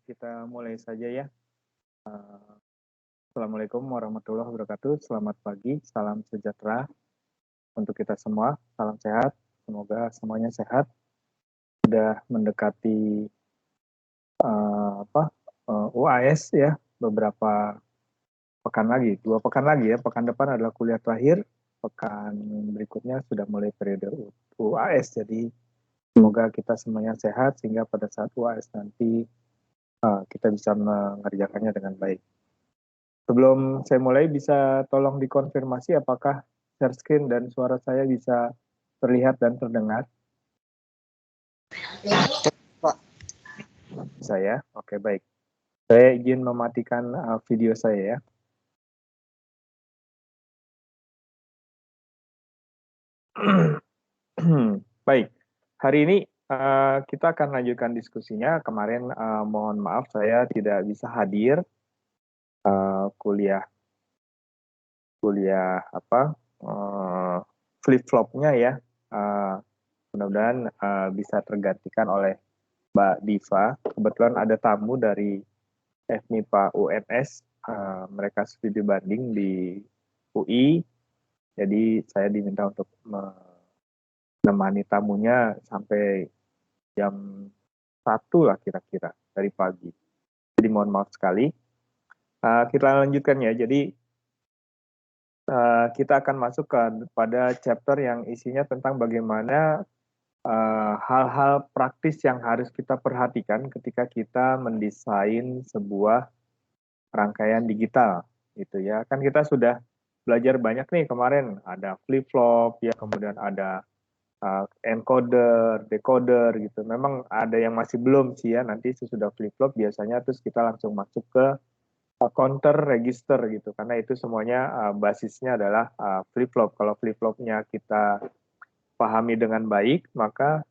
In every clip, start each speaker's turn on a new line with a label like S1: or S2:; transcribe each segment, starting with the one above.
S1: Kita mulai saja ya. Assalamualaikum warahmatullahi wabarakatuh. Selamat pagi, salam sejahtera untuk kita semua. Salam sehat, semoga semuanya sehat. Sudah mendekati UAS ya, beberapa pekan lagi, 2 pekan lagi ya. Pekan depan adalah kuliah terakhir, pekan berikutnya sudah mulai periode UAS. Jadi semoga kita semuanya sehat sehingga pada saat UAS nanti kita bisa mengerjakannya dengan baik. Sebelum saya mulai, bisa tolong dikonfirmasi apakah share screen dan suara saya bisa terlihat dan terdengar? Saya, oke baik. Saya izin mematikan video saya ya. Baik, hari ini kita akan lanjutkan diskusinya. Kemarin mohon maaf saya tidak bisa hadir kuliah flip flopnya ya. Mudah-mudahan bisa tergantikan oleh Mbak Diva. Kebetulan ada tamu dari FMIPA UNS, mereka studi banding di UI, jadi saya diminta untuk menemani tamunya sampai jam 1 lah kira-kira dari pagi. Jadi mohon maaf sekali. Kita lanjutkan ya, jadi kita akan masuk pada chapter yang isinya tentang bagaimana hal-hal praktis yang harus kita perhatikan ketika kita mendesain sebuah rangkaian digital gitu ya. Kan kita sudah belajar banyak nih kemarin, ada flip-flop ya, kemudian ada encoder, decoder gitu. Memang ada yang masih belum sih ya, nanti sesudah flip-flop biasanya terus kita langsung masuk ke counter register gitu, karena itu semuanya basisnya adalah flip-flop. Kalau flip-flopnya kita pahami dengan baik, maka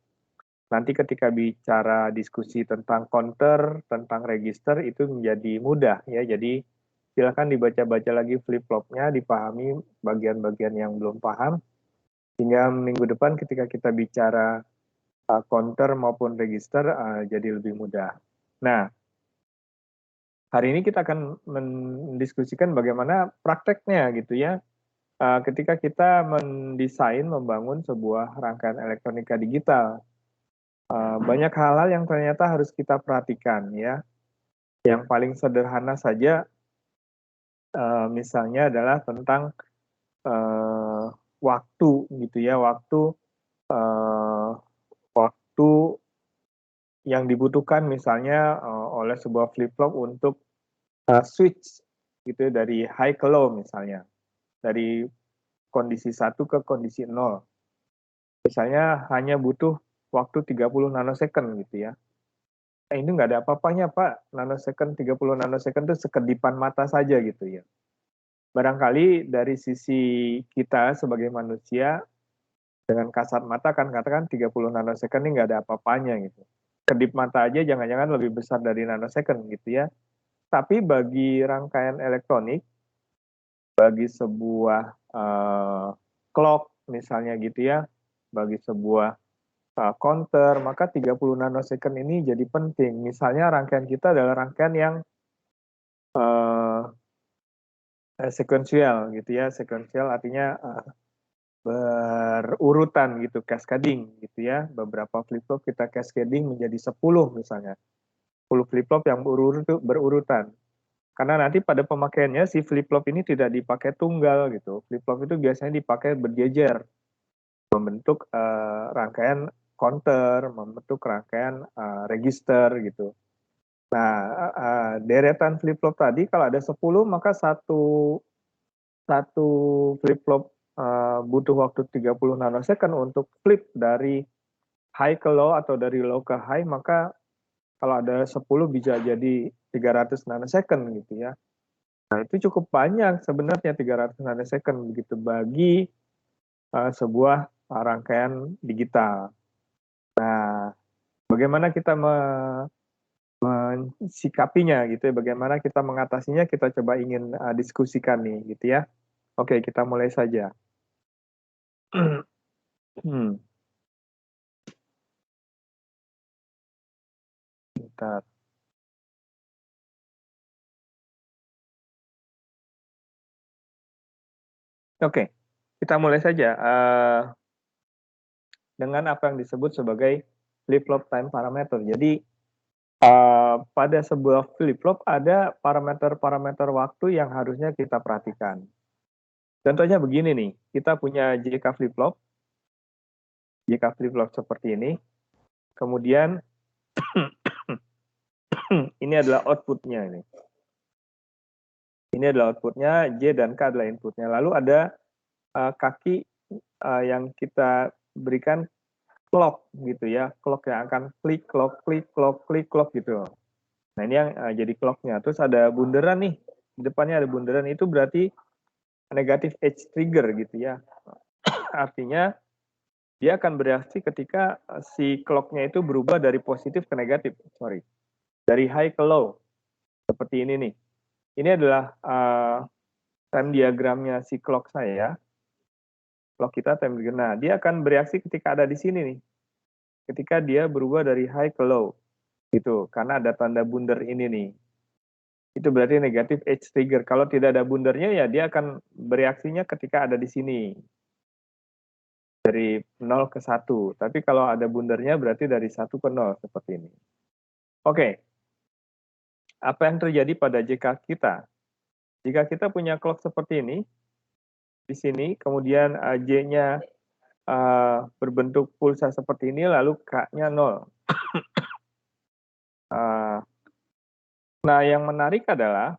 S1: nanti ketika bicara diskusi tentang counter, tentang register itu menjadi mudah ya. Jadi silakan dibaca-baca lagi flip-flopnya, dipahami bagian-bagian yang belum paham, sehingga minggu depan ketika kita bicara counter maupun register jadi lebih mudah. Nah, hari ini kita akan mendiskusikan bagaimana prakteknya gitu ya. Ketika kita mendesain, membangun sebuah rangkaian elektronika digital, banyak hal-hal yang ternyata harus kita perhatikan ya. Yang paling sederhana saja, misalnya adalah tentang waktu gitu ya, waktu yang dibutuhkan misalnya oleh sebuah flip-flop untuk switch gitu ya, dari high ke low misalnya, dari kondisi 1 ke kondisi 0. Misalnya hanya butuh waktu 30 nanosecond gitu ya. Ini nggak ada apa-apanya Pak, nanosecond 30 nanosecond itu sekedipan mata saja gitu ya. Barangkali dari sisi kita sebagai manusia, dengan kasat mata kan katakan 30 nanosecond ini nggak ada apa-apanya gitu. Kedip mata aja jangan-jangan lebih besar dari nanosecond gitu ya. Tapi bagi rangkaian elektronik, bagi sebuah clock misalnya gitu ya, bagi sebuah counter, maka 30 nanosecond ini jadi penting. Misalnya rangkaian kita adalah rangkaian yang sekuensial gitu ya. Sekuensial artinya berurutan gitu, cascading gitu ya. Beberapa flip-flop kita cascading menjadi 10 misalnya. 10 flip-flop yang berurutan. Karena nanti pada pemakaiannya si flip-flop ini tidak dipakai tunggal gitu. Flip-flop itu biasanya dipakai berjejer, membentuk rangkaian counter, membentuk rangkaian register gitu. Nah, deretan flip-flop tadi kalau ada 10 maka satu flip-flop butuh waktu 30 nanosecond untuk flip dari high ke low atau dari low ke high, maka kalau ada 10 bisa jadi 300 nanosecond gitu ya. Nah, itu cukup banyak sebenarnya 300 nanosecond begitu bagi sebuah rangkaian digital. Nah, bagaimana kita mensikapinya gitu ya, bagaimana kita mengatasinya, kita coba ingin diskusikan nih gitu ya. Oke, kita mulai saja. Bentar. Oke, kita mulai saja dengan apa yang disebut sebagai flip-flop time parameter. Jadi pada sebuah flip-flop ada parameter-parameter waktu yang harusnya kita perhatikan. Contohnya begini nih, kita punya JK flip-flop seperti ini, kemudian ini adalah outputnya ini. Ini adalah outputnya, J dan K adalah inputnya. Lalu ada kaki yang kita berikan clock gitu ya, clock yang akan klik, clock, klik, clock, klik, clock gitu. Nah ini yang jadi clocknya. Terus ada bunderan nih, di depannya ada bunderan, itu berarti negatif edge trigger gitu ya. Artinya dia akan bereaksi ketika si clocknya itu berubah dari positif ke negatif, dari high ke low, seperti ini nih. Ini adalah time diagramnya si clock saya. Clock kita time diagram. Nah, dia akan bereaksi ketika ada di sini nih. Ketika dia berubah dari high ke low. Gitu, karena ada tanda bundar ini nih. Itu berarti negatif edge trigger. Kalau tidak ada bundarnya ya dia akan bereaksinya ketika ada di sini. Dari 0 ke 1. Tapi kalau ada bundarnya berarti dari 1 ke 0 seperti ini. Oke. Apa yang terjadi pada JK kita? Jika kita punya clock seperti ini, di sini, kemudian J-nya berbentuk pulsa seperti ini lalu K-nya 0. Nah, yang menarik adalah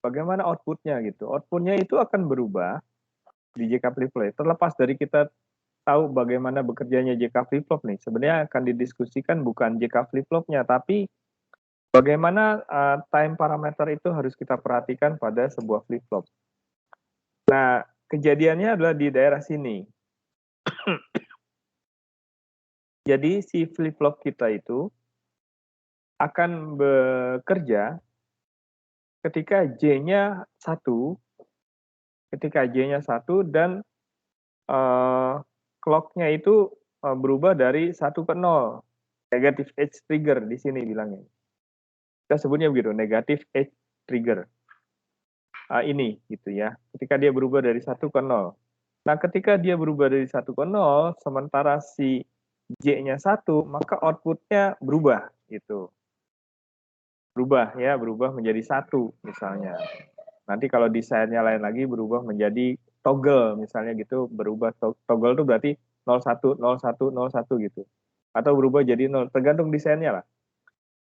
S1: bagaimana output-nya gitu. Output-nya itu akan berubah di JK flip-flop. Terlepas dari kita tahu bagaimana bekerjanya JK flip-flop nih, sebenarnya akan didiskusikan bukan JK flip-flopnya, tapi bagaimana time parameter itu harus kita perhatikan pada sebuah flip-flop. Nah, kejadiannya adalah di daerah sini. Jadi si flip-flop kita itu akan bekerja ketika J-nya 1, dan clock-nya itu berubah dari 1 ke 0. Negative edge trigger di sini bilangnya. Kita sebutnya begitu, negative edge trigger. Ini gitu ya. Ketika dia berubah dari 1 ke 0. Nah, ketika dia berubah dari 1 ke 0, sementara si J-nya 1, maka output-nya berubah gitu. Berubah menjadi 1 misalnya. Nanti kalau desainnya lain lagi berubah menjadi toggle misalnya gitu, berubah toggle itu berarti 01 01 01 gitu. Atau berubah jadi 0, tergantung desainnya lah.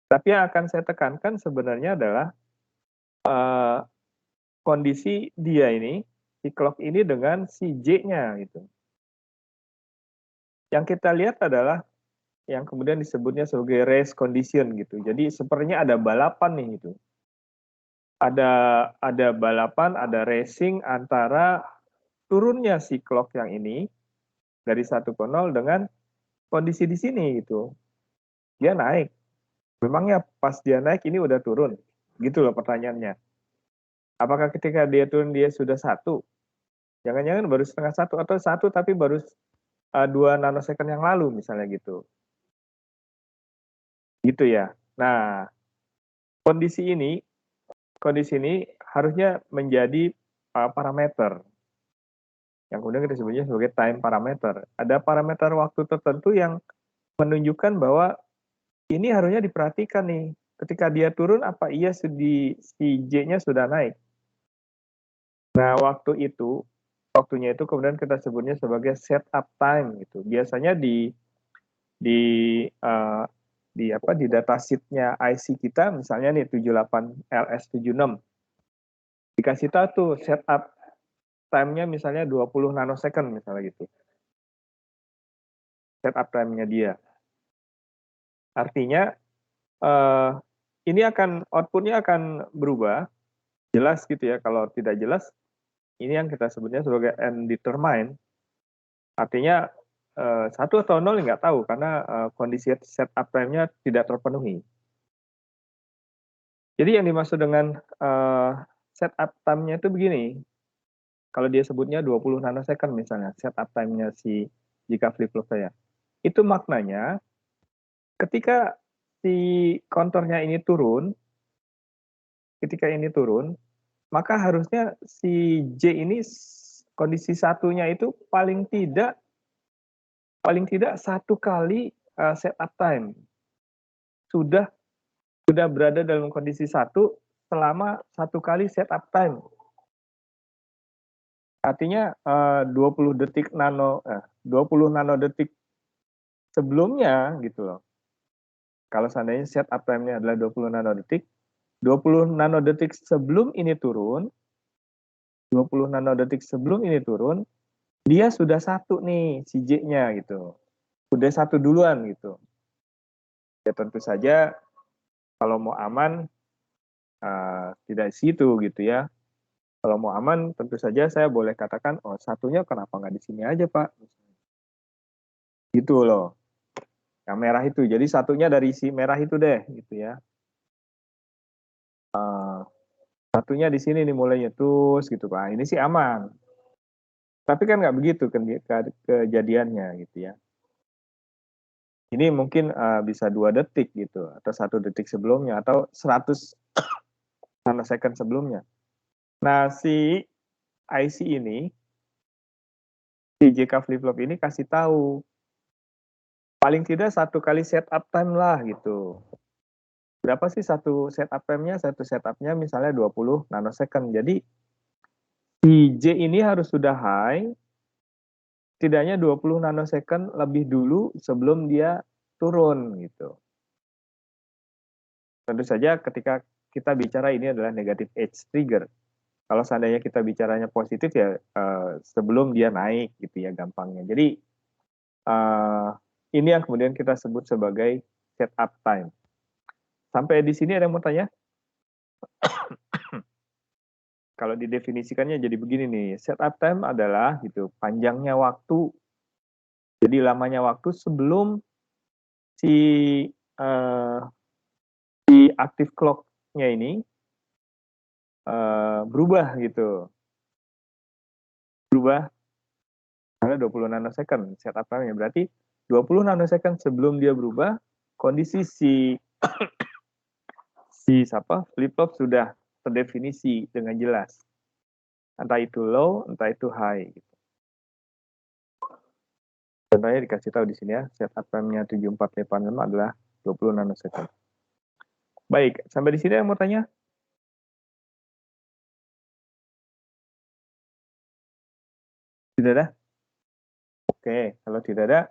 S1: Tapi yang akan saya tekankan sebenarnya adalah kondisi dia ini, si clock ini dengan si J-nya gitu. Yang kita lihat adalah yang kemudian disebutnya sebagai race condition gitu. Jadi sepertinya ada balapan nih gitu. Ada balapan, ada racing antara turunnya si clock yang ini dari 1 ke 0 dengan kondisi di sini gitu. Dia naik. Memangnya pas dia naik ini udah turun? Gitu loh pertanyaannya. Apakah ketika dia turun dia sudah 1? Jangan-jangan baru setengah 1 atau 1 tapi baru 2 nanosecond yang lalu misalnya gitu. Gitu ya. Nah, kondisi ini harusnya menjadi parameter yang kemudian kita sebutnya sebagai time parameter. Ada parameter waktu tertentu yang menunjukkan bahwa ini harusnya diperhatikan nih. Ketika dia turun, apa iya si J-nya sudah naik? Nah, waktunya itu kemudian kita sebutnya sebagai setup time gitu. Biasanya di datasheet-nya IC kita, misalnya nih 78LS76, dikasih tahu tuh setup time-nya misalnya 20 nanosecond misalnya gitu. Setup time-nya dia. Artinya ini output-nya akan berubah, jelas gitu ya. Kalau tidak jelas, ini yang kita sebutnya sebagai undetermined. Artinya 1 atau 0 nggak tahu karena kondisi setup time-nya tidak terpenuhi. Jadi yang dimaksud dengan setup time-nya itu begini. Kalau dia sebutnya 20 nanosecond misalnya, setup time-nya jika flip-flop saya. Itu maknanya ketika si konturnya ini turun, maka harusnya si J ini kondisi satunya itu paling tidak 1 kali setup time. Sudah berada dalam kondisi 1 selama 1 kali setup time. Artinya 20 nanodetik sebelumnya gitu loh. Kalau seandainya setup time-nya adalah 20 nanodetik, 20 nanodetik sebelum ini turun, dia sudah 1 nih si J-nya gitu. Udah 1 duluan gitu. Ya tentu saja kalau mau aman tidak situ gitu ya. Kalau mau aman tentu saja saya boleh katakan, oh satunya kenapa nggak di sini aja Pak? Gitu loh. Yang merah itu. Jadi satunya dari si merah itu deh gitu ya. Satunya di sini nih mulainya terus gitu Pak. Ini sih aman. Tapi kan nggak begitu kejadiannya gitu ya. Ini mungkin bisa 2 detik gitu atau 1 detik sebelumnya atau 100 nanosecond sebelumnya. Nah, si IC ini, si JK flip-flop ini kasih tahu paling tidak 1 kali setup time lah gitu. Berapa sih 1 setup time-nya? 1 setup-nya misalnya 20 nanosecond. Jadi si J ini harus sudah high setidaknya 20 nanosecond lebih dulu sebelum dia turun gitu. Tentu saja ketika kita bicara ini adalah negative edge trigger. Kalau seandainya kita bicaranya positif ya sebelum dia naik gitu ya gampangnya. Jadi ini yang kemudian kita sebut sebagai setup time. Sampai di sini ada yang mau tanya? Kalau didefinisikannya jadi begini nih, setup time adalah gitu panjangnya waktu, jadi lamanya waktu sebelum si si active clock-nya ini berubah gitu, berubah ada 20 nanosecond setup time-nya, berarti 20 nanosecond sebelum dia berubah, kondisi si flip flop sudah terdefinisi dengan jelas. Entah itu low, entah itu high. Gitu. Contohnya dikasih tahu di sini ya, setup time-nya 7486 adalah 20 nanosecond. Baik, sampai di sini yang mau tanya? Tidak ada? Oke, kalau tidak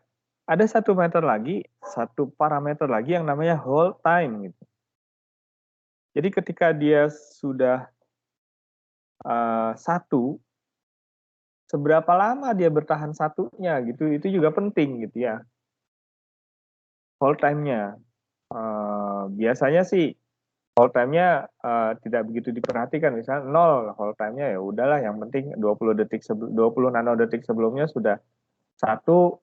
S1: ada satu parameter lagi yang namanya hold time. Gitu. Jadi ketika dia sudah satu, seberapa lama dia bertahan satunya gitu, itu juga penting gitu ya. Hold time-nya. Biasanya sih hold time-nya tidak begitu diperhatikan, misalnya 0 hold time-nya ya udahlah, yang penting 20 nanodetik sebelumnya sudah satu,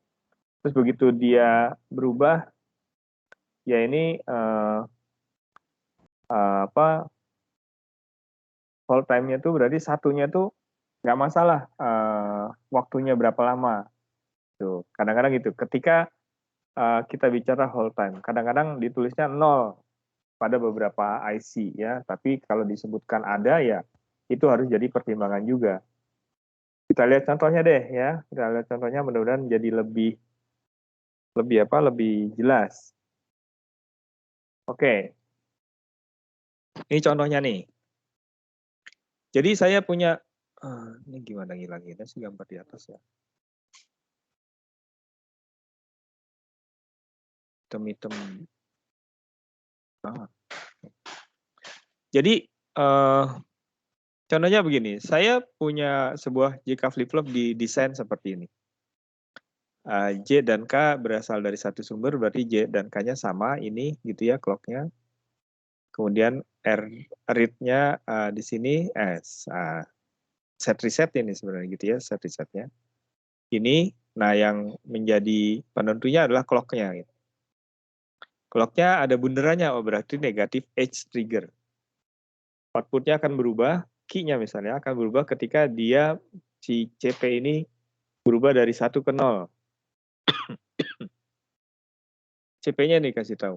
S1: terus begitu dia berubah ya ini hold time-nya tuh berarti satunya tuh nggak masalah waktunya berapa lama tuh, kadang-kadang gitu ketika kita bicara hold time, kadang-kadang ditulisnya 0 pada beberapa IC ya, tapi kalau disebutkan ada ya itu harus jadi pertimbangan juga. Kita lihat contohnya deh ya, kita lihat contohnya, mudah-mudahan jadi lebih jelas. Oke, ini contohnya nih. Jadi saya punya ini gimana ngilanginnya sih gambar di atas ya. Hitam-hitam. Jadi contohnya begini, saya punya sebuah JK flip-flop didesain seperti ini. J dan K berasal dari satu sumber, berarti J dan K-nya sama, ini gitu ya clock-nya. Kemudian read-nya di sini set reset ini sebenarnya gitu ya, set resetnya. Ini, nah yang menjadi penentunya adalah clock-nya. Gitu. Clock-nya ada bunderannya, oh berarti negatif edge trigger. Output-nya akan berubah, key-nya misalnya akan berubah ketika dia si CP ini berubah dari 1 ke 0. CP-nya nih kasih tahu.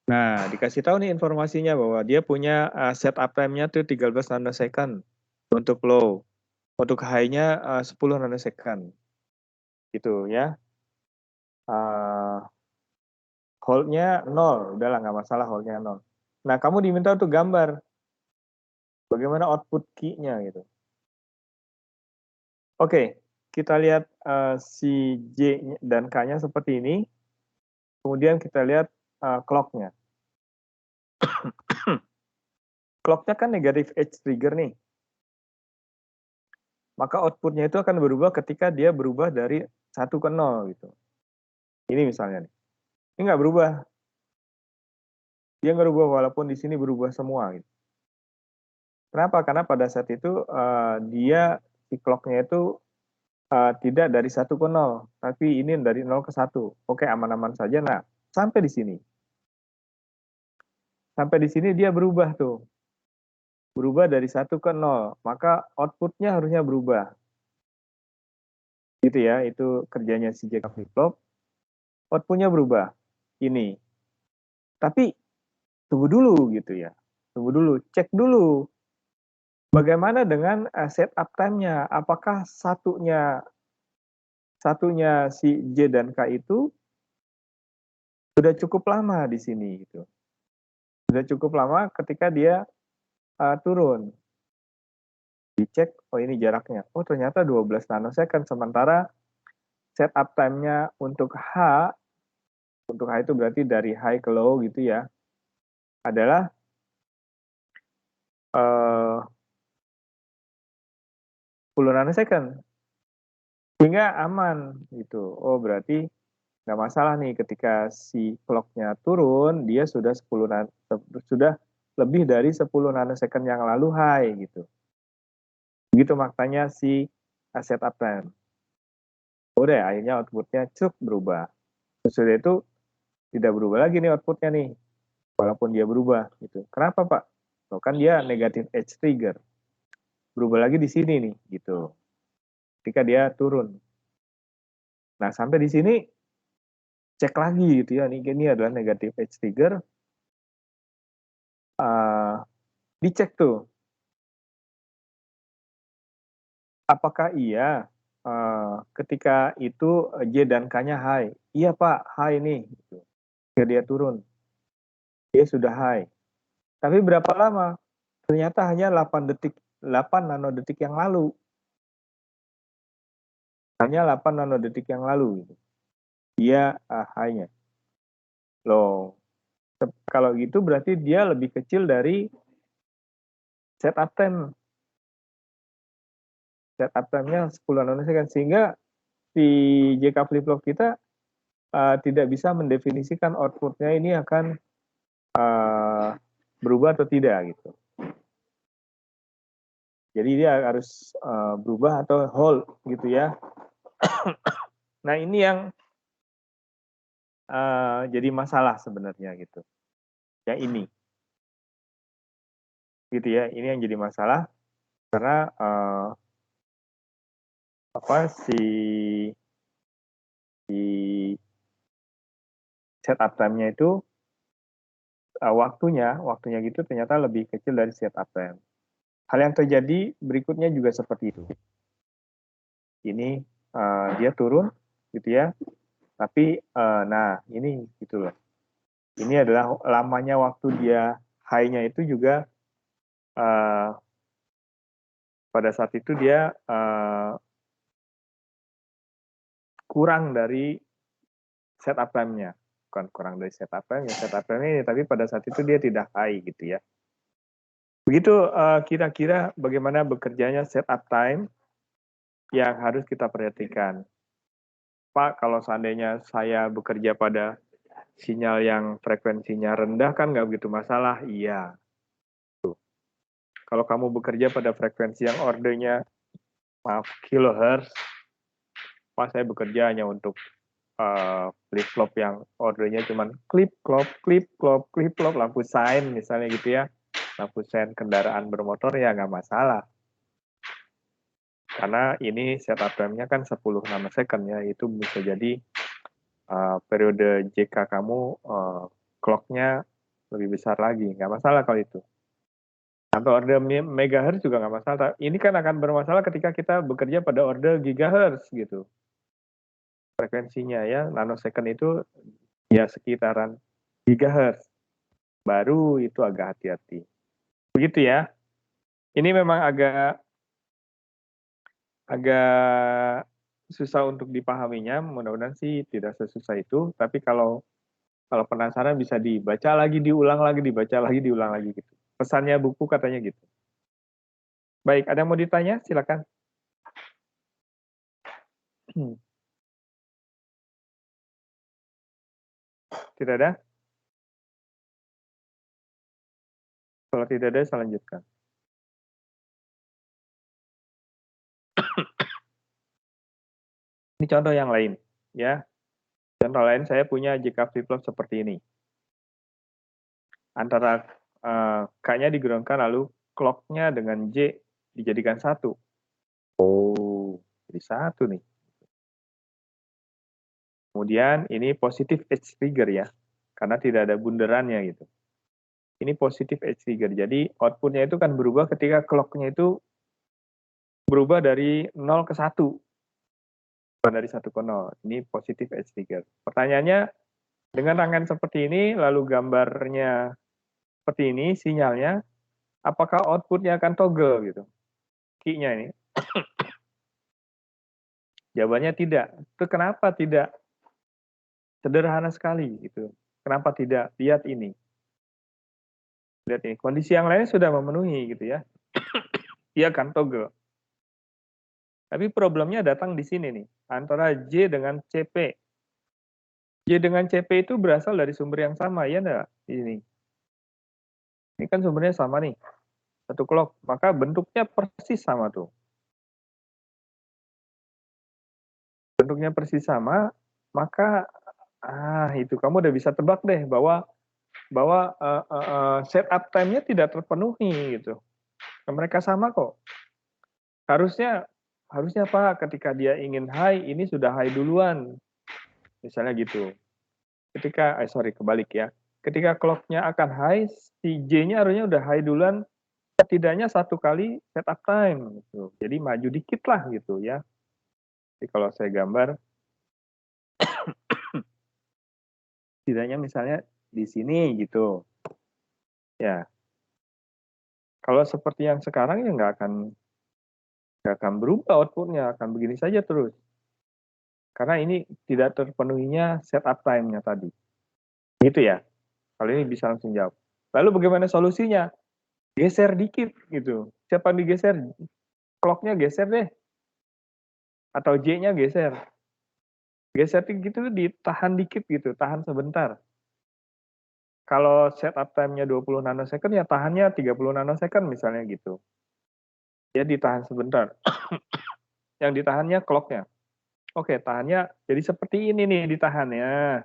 S1: Nah, dikasih tahu nih informasinya bahwa dia punya setup time-nya tuh 13 nanosecond untuk low. Untuk high-nya 10 nanosecond. Gitu ya. Hold-nya 0, udahlah nggak masalah hold-nya 0. Nah, kamu diminta untuk gambar bagaimana output key-nya gitu. Oke, kita lihat si J dan K-nya seperti ini. Kemudian kita lihat clock-nya. Clock-nya kan negative edge trigger nih. Maka output-nya itu akan berubah ketika dia berubah dari 1 ke 0 gitu. Ini misalnya nih. Ini nggak berubah. Dia nggak berubah walaupun di sini berubah semua gitu. Kenapa? Karena pada saat itu dia si clock-nya itu tidak dari 1 ke 0, tapi ini dari 0 ke 1. Oke, aman-aman saja. Nah, sampai di sini. Sampai di sini dia berubah tuh. Berubah dari 1 ke 0, maka output-nya harusnya berubah. Gitu ya, itu kerjanya si JK flip-flop. Output-nya berubah. Ini. Tapi tunggu dulu gitu ya. Tunggu dulu, cek dulu. Bagaimana dengan setup time-nya? Apakah satunya si J dan K itu sudah cukup lama di sini gitu. Sudah cukup lama ketika dia turun. Dicek, oh ini jaraknya. Oh ternyata 12 nanosecond, sementara setup time-nya untuk H itu berarti dari high ke low gitu ya, adalah 10 nanosecond. Sehingga aman gitu. Oh berarti nggak masalah nih ketika si clock-nya turun, dia sudah sudah lebih dari 10 nanosecond yang lalu high gitu. Begitu maknanya si setup time. Udah akhirnya outputnya cuk berubah. Sesudah itu tidak berubah lagi nih outputnya nih, walaupun dia berubah gitu. Kenapa Pak? Loh, kan dia negatif edge trigger. Berubah lagi di sini nih gitu. Ketika dia turun. Nah sampai di sini cek lagi gitu ya, ini adalah negatif edge trigger. Dicek tuh, apakah iya ketika itu J dan K-nya high? Iya Pak, high nih. Gitu. Ketika dia turun, dia sudah high. Tapi berapa lama? Ternyata hanya 8 nanodetik yang lalu. Hanya 8 nanodetik yang lalu. Gitu. Dia high-nya. Loh, kalau gitu berarti dia lebih kecil dari setup time. Setup time-nya 10 nanosecond. Sehingga si JK flip-flop kita tidak bisa mendefinisikan outputnya ini akan berubah atau tidak gitu. Jadi dia harus berubah atau hold gitu ya. Nah ini yang jadi masalah sebenarnya gitu. Ya ini, gitu ya. Ini yang jadi masalah karena si setup time-nya itu waktunya gitu ternyata lebih kecil dari setup time. Hal yang terjadi berikutnya juga seperti itu. Ini dia turun gitu ya. Tapi nah ini gitu loh. Ini adalah lamanya waktu dia high-nya itu juga pada saat itu dia kurang dari setup time-nya. Bukan kurang dari setup time-nya, setup time-nya tapi pada saat itu dia tidak high gitu ya. Begitu kira-kira bagaimana bekerjanya setup time yang harus kita perhatikan. Pak, kalau seandainya saya bekerja pada sinyal yang frekuensinya rendah kan nggak begitu masalah. Iya. Kalau kamu bekerja pada frekuensi yang ordernya, maaf, kilohertz, Pak saya bekerja hanya untuk flip flop yang ordernya cuma klip klop klip klop klip klop, lampu sein misalnya gitu ya, lampu sein kendaraan bermotor ya nggak masalah. Karena ini setup time-nya kan 10 nanosecond ya, itu bisa jadi periode JK kamu clock-nya lebih besar lagi, nggak masalah kalau itu. Sampai order megahertz juga nggak masalah. Ini kan akan bermasalah ketika kita bekerja pada order gigahertz gitu. Frekuensinya ya, nanosecond itu ya sekitaran gigahertz. Baru itu agak hati-hati. Begitu ya. Ini memang agak susah untuk dipahaminya. Mudah-mudahan sih tidak sesusah itu. Tapi kalau penasaran bisa dibaca lagi, diulang lagi, dibaca lagi, diulang lagi gitu. Pesannya buku katanya gitu. Baik, ada yang mau ditanya? Silakan. Tidak ada? Kalau tidak ada, saya lanjutkan. Ini contoh yang lain, ya. Contoh lain, saya punya JK flip-flop seperti ini. Antara K-nya digroundkan, lalu clock-nya dengan J dijadikan satu. Oh, jadi satu nih. Kemudian ini positif edge trigger ya, karena tidak ada bunderannya gitu. Ini positif edge trigger, jadi outputnya itu kan berubah ketika clock-nya itu berubah dari 0 ke 1. Bukan dari 1 ke 0. Ini positif edge trigger. Pertanyaannya, dengan rangkaian seperti ini, lalu gambarnya seperti ini, sinyalnya, apakah outputnya akan toggle gitu? key-nya ini? Jawabannya tidak. Itu kenapa tidak? Sederhana sekali gitu. Kenapa tidak? Lihat ini. Lihat ini. Kondisi yang lain sudah memenuhi gitu ya. Iya kan, toggle. Tapi problemnya datang di sini nih, antara J dengan CP. J dengan CP itu berasal dari sumber yang sama, ya enggak? Ini kan sumbernya sama nih, satu clock. Maka bentuknya persis sama tuh. Bentuknya persis sama, maka itu kamu udah bisa tebak deh bahwa setup time-nya tidak terpenuhi gitu. Mereka sama kok. Harusnya Pak, ketika dia ingin high, ini sudah high duluan. Misalnya gitu. Kebalik ya. Ketika clock-nya akan high, si J-nya harusnya udah high duluan, setidaknya satu kali setup time gitu. Jadi maju dikit lah gitu ya. Jadi kalau saya gambar, setidaknya misalnya di sini gitu. Ya. Kalau seperti yang sekarang ya nggak akan berubah outputnya, akan begini saja terus. Karena ini tidak terpenuhinya setup time-nya tadi. Gitu ya. Kalau ini bisa langsung jawab. Lalu bagaimana solusinya? Geser dikit gitu. Siapa yang digeser? Clock-nya geser deh. Atau J-nya geser. Geser gitu ditahan dikit gitu, tahan sebentar. Kalau setup time-nya 20 nanosecond ya tahannya 30 nanosecond misalnya gitu. Ya ditahan sebentar. Yang ditahannya clock-nya. Oke, tahannya jadi seperti ini nih ditahannya.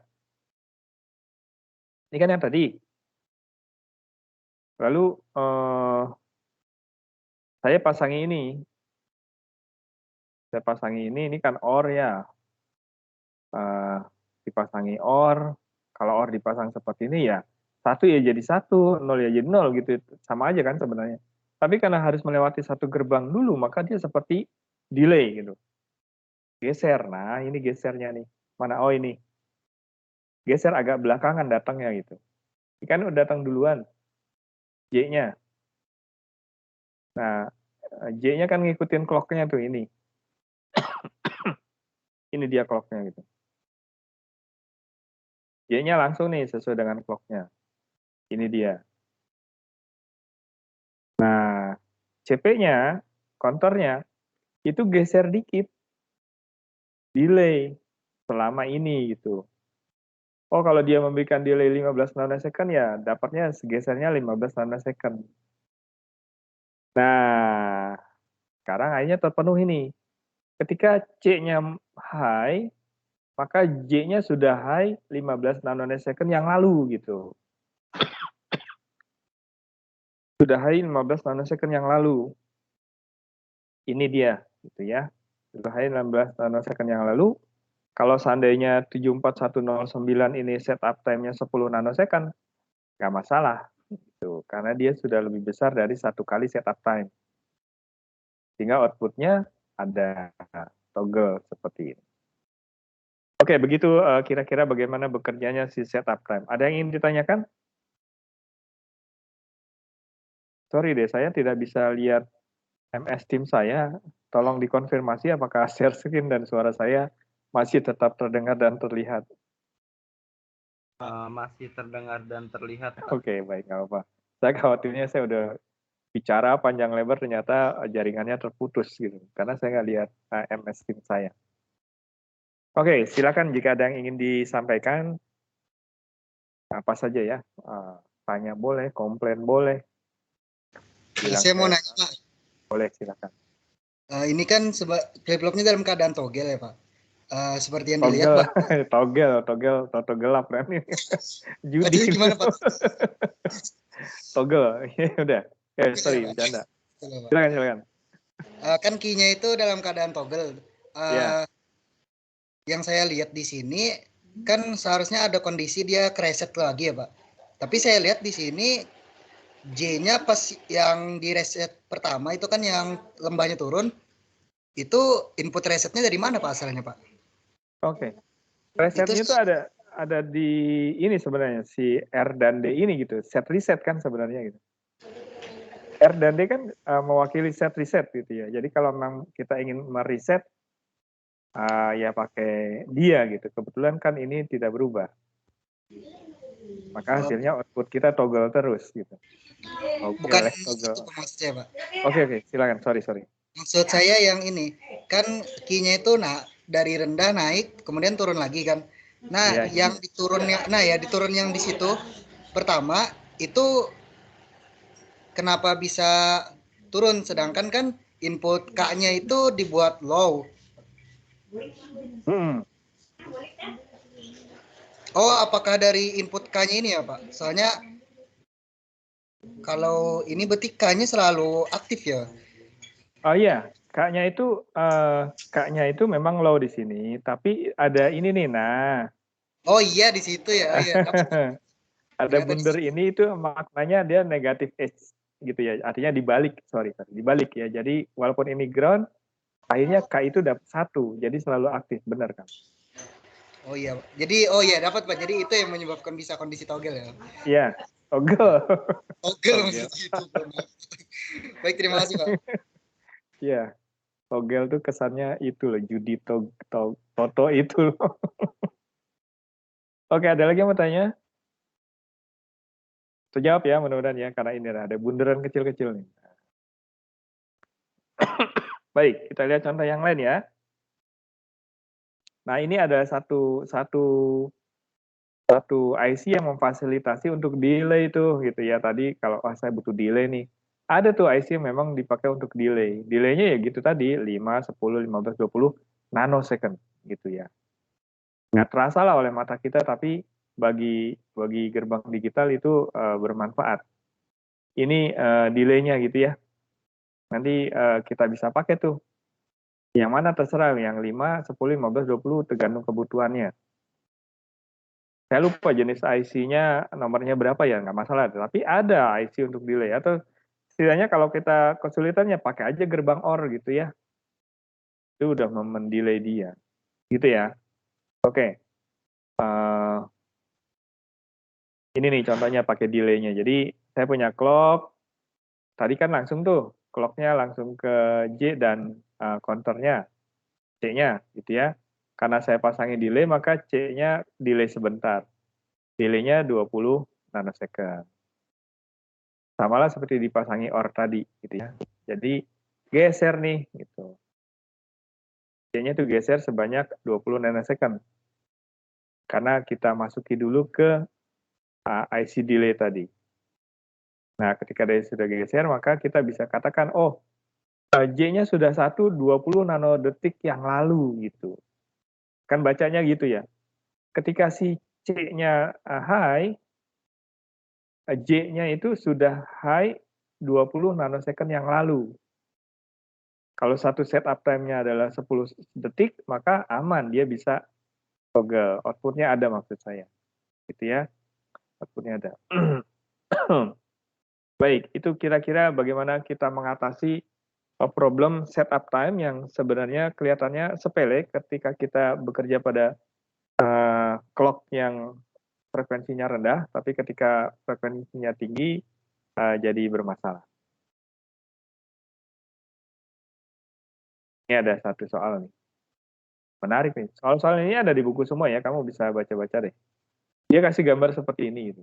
S1: Ini kan yang tadi. Lalu saya pasangi ini. Saya pasangi ini kan OR ya. Dipasangi OR. Kalau OR dipasang seperti ini ya, 1 ya jadi 1, 0 ya jadi 0 gitu. Sama aja kan sebenarnya. Tapi karena harus melewati satu gerbang dulu, maka dia seperti delay gitu. Geser. Nah, ini gesernya nih. Mana? Oh, ini. Geser agak belakangan datangnya gitu. Ini kan udah datang duluan. J-nya. Nah, J-nya kan ngikutin clock-nya tuh ini. Ini dia clock-nya gitu. J-nya langsung nih sesuai dengan clock-nya. Ini dia. Nah, CP-nya, counternya, itu geser dikit. Delay. Selama ini gitu. Oh, kalau dia memberikan delay 15 nanosecond ya dapatnya segesernya 15 nanosecond. Nah, sekarang I-nya terpenuhi nih. Ketika C-nya high, maka J-nya sudah high 15 nanosecond yang lalu gitu. Sudah high 15 nanosecond yang lalu. Ini dia gitu ya. Sudah high 15 nanosecond yang lalu. Kalau seandainya 74109 ini setup time-nya 10 nanosecond, nggak masalah. Gitu. Karena dia sudah lebih besar dari satu kali setup time. Sehingga outputnya ada toggle seperti ini. Oke, begitu kira-kira bagaimana bekerjanya si setup time. Ada yang ingin ditanyakan? Sorry deh, saya tidak bisa lihat MS Team saya. Tolong dikonfirmasi apakah share screen dan suara saya masih tetap terdengar dan terlihat.
S2: Masih terdengar dan terlihat, Pak.
S1: Oke, baik, nggak apa-apa. Saya khawatirnya saya udah bicara panjang lebar ternyata jaringannya terputus gitu. Karena saya nggak lihat MS Team saya. Oke, silakan jika ada yang ingin disampaikan. Apa saja ya, tanya boleh, komplain boleh.
S3: Saya mau nanya, Pak.
S1: Boleh, silakan.
S3: Ini kan flip-flopnya dalam keadaan toggle ya, Pak. Seperti yang dilihat, Pak.
S1: Toggle gelap kan ini. Judi.
S3: Jadi gimana, Pak?
S1: Toggle, udah. Sorry, bercanda. Silakan.
S3: Kan key-nya itu dalam keadaan toggle. Yang saya lihat di sini kan seharusnya ada kondisi dia reset lagi ya, Pak. Tapi saya lihat di sini J-nya pas yang di reset pertama itu kan yang lembahnya turun, itu input resetnya dari mana Pak asalnya, Pak?
S1: Oke. Resetnya itu ada di ini sebenarnya si R dan D ini gitu. Set reset kan sebenarnya gitu. R dan D kan mewakili set reset gitu ya. Jadi kalau memang kita ingin mereset, ya pakai dia gitu. Kebetulan kan ini tidak berubah. Maka hasilnya output kita toggle terus gitu.
S3: Bukan
S1: Toggle.
S3: itu maksudnya, Pak.
S1: Oke, silakan. Sorry.
S3: Maksud saya yang ini, kan key-nya itu dari rendah naik, kemudian turun lagi kan. Nah,
S1: Ya,
S3: diturun yang di situ pertama itu kenapa bisa turun, sedangkan kan input K-nya itu dibuat low. Oh, apakah dari input K-nya ini ya, Pak? Soalnya kalau ini berarti K-nya selalu aktif ya.
S1: Oh iya, K-nya itu memang low di sini, tapi ada ini nih. Nah,
S3: Oh iya di situ ya. Iya,
S1: ada bundar ini itu maknanya dia negatif edge gitu ya. Artinya dibalik ya. Jadi walaupun ini ground, akhirnya K itu dapat 1, jadi selalu aktif, benar kan?
S3: Oh iya. Jadi dapat Pak. Jadi itu yang menyebabkan bisa kondisi toggle ya.
S1: Iya, toggle.
S3: Toggle maksudnya itu. Baik, terima kasih Pak.
S1: Iya, toggle tuh kesannya itu loh, judi toto itu loh. Oke, ada lagi yang mau tanya? Terjawab ya, mudah-mudahan ya, karena ini ada bundaran kecil-kecil nih. Baik, kita lihat contoh yang lain ya. Nah, ini ada satu IC yang memfasilitasi untuk delay itu gitu ya. Tadi kalau saya butuh delay nih, ada tuh IC yang memang dipakai untuk delay. Delaynya ya gitu tadi, 5, 10, 15, 20 nanosecond gitu ya. Nggak terasa lah oleh mata kita, tapi bagi gerbang digital itu bermanfaat. Ini delaynya gitu ya. Nanti kita bisa pakai tuh. Yang mana terserah, yang 5, 10, 15, 20 tergantung kebutuhannya. Saya lupa jenis IC-nya nomornya berapa ya, nggak masalah. Tapi ada IC untuk delay. Atau setidaknya kalau kita kesulitannya pakai aja gerbang OR gitu ya. Itu udah mendelay dia. Gitu ya. Oke. Ini nih contohnya pakai delay-nya. Jadi saya punya clock. Tadi kan langsung tuh. Clock-nya langsung ke J dan counter-nya. C-nya gitu ya. Karena saya pasangin delay, maka C-nya delay sebentar. Delay-nya 20 nanosecond. Samalah seperti dipasangi OR tadi gitu ya. Jadi geser nih gitu. C-nya itu geser sebanyak 20 nanosecond. Karena kita masuki dulu ke IC delay tadi. Nah, ketika dia sudah geser, maka kita bisa katakan, oh, J-nya sudah 20 nanodetik yang lalu gitu. Kan bacanya gitu ya. Ketika si C-nya high, J-nya itu sudah high 20 nanosecond yang lalu. Kalau satu setup time-nya adalah 10 detik, maka aman, dia bisa toggle. Output-nya ada maksud saya. Gitu ya. Output-nya ada. Baik, itu kira-kira bagaimana kita mengatasi problem setup time yang sebenarnya kelihatannya sepele ketika kita bekerja pada clock yang frekuensinya rendah, tapi ketika frekuensinya tinggi jadi bermasalah. Ini ada satu soal nih. Menarik nih. Soal-soal ini ada di buku semua ya, kamu bisa baca-baca deh. Dia kasih gambar seperti ini gitu.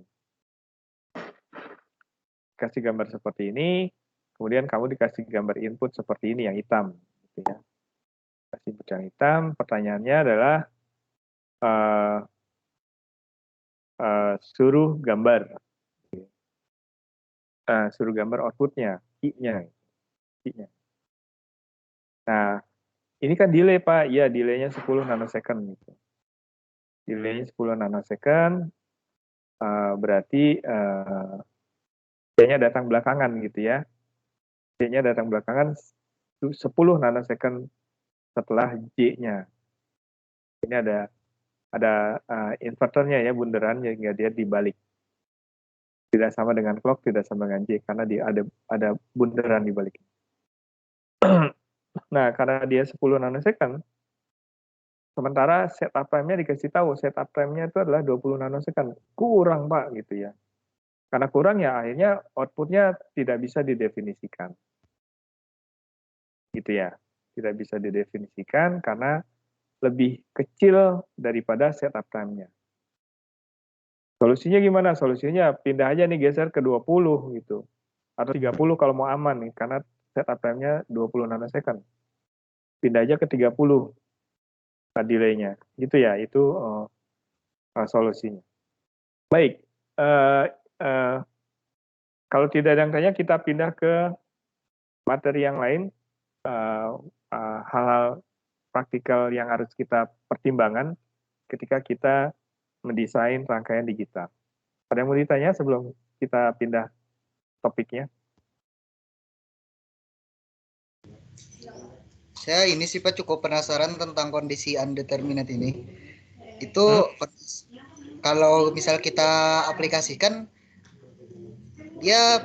S1: Kasih gambar seperti ini, kemudian kamu dikasih gambar input seperti ini yang hitam gitu ya. Kasih input yang hitam, pertanyaannya adalah suruh gambar outputnya, key-nya. Nah, ini kan delay Pak, ya delaynya 10 nanosecond gitu. Delaynya 10 nanosecond, berarti C-nya datang belakangan gitu ya. C-nya datang belakangan 10 nanosecond setelah J-nya. Ini ada inverternya ya, bundaran, hingga dia dibalik. Tidak sama dengan clock, tidak sama dengan J, karena dia ada bundaran dibalik. Nah, karena dia 10 nanosecond, sementara setup time-nya dikasih tahu, setup time-nya itu adalah 20 nanosecond. Kurang Pak gitu ya. Karena kurang ya akhirnya outputnya tidak bisa didefinisikan. Gitu ya. Tidak bisa didefinisikan karena lebih kecil daripada setup time-nya. Solusinya gimana? Solusinya pindah aja nih, geser ke 20 gitu. Atau 30 kalau mau aman nih, karena setup time-nya 20 nanosecond. Pindah aja ke 30 delay-nya. Gitu ya, itu solusinya. Baik, kalau tidak ada yang tanya, kita pindah ke materi yang lain, hal-hal praktikal yang harus kita pertimbangkan ketika kita mendesain rangkaian digital. Ada yang mau ditanya sebelum kita pindah topiknya?
S3: Saya ini sih Pak cukup penasaran tentang kondisi undeterminate ini. Itu kalau misal kita aplikasikan, dia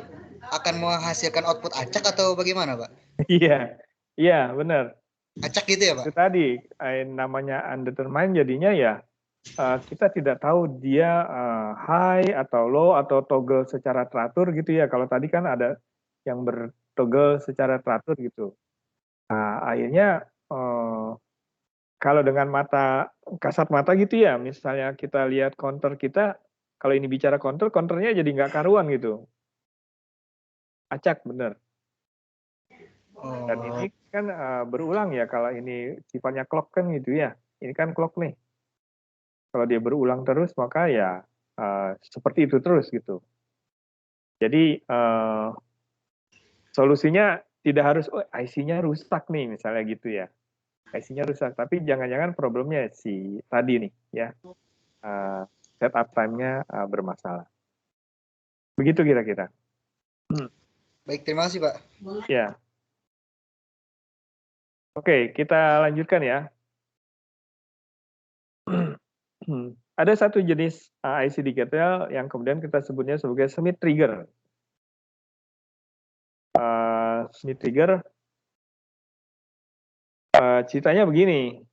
S3: akan menghasilkan output acak atau bagaimana Pak?
S1: Iya, benar.
S3: Acak gitu ya Pak?
S1: Itu tadi, namanya undetermined jadinya ya, kita tidak tahu dia high atau low atau toggle secara teratur gitu ya. Kalau tadi kan ada yang bertoggle secara teratur gitu. Nah, akhirnya kalau dengan kasat mata gitu ya, misalnya kita lihat counter kita, kalau ini bicara counternya jadi nggak karuan gitu. Acak, bener. Dan ini kan berulang ya, kalau ini sifatnya clock kan gitu ya. Ini kan clock nih. Kalau dia berulang terus, maka ya seperti itu terus gitu. Jadi solusinya tidak harus, IC-nya rusak nih misalnya gitu ya. IC-nya rusak, tapi jangan-jangan problemnya si tadi nih ya, setup time-nya bermasalah. Begitu kira-kira.
S3: Baik, terima kasih Pak.
S1: Ya. Oke, kita lanjutkan ya. Ada satu jenis IC digital yang kemudian kita sebutnya sebagai Smith trigger. Smith trigger ceritanya begini.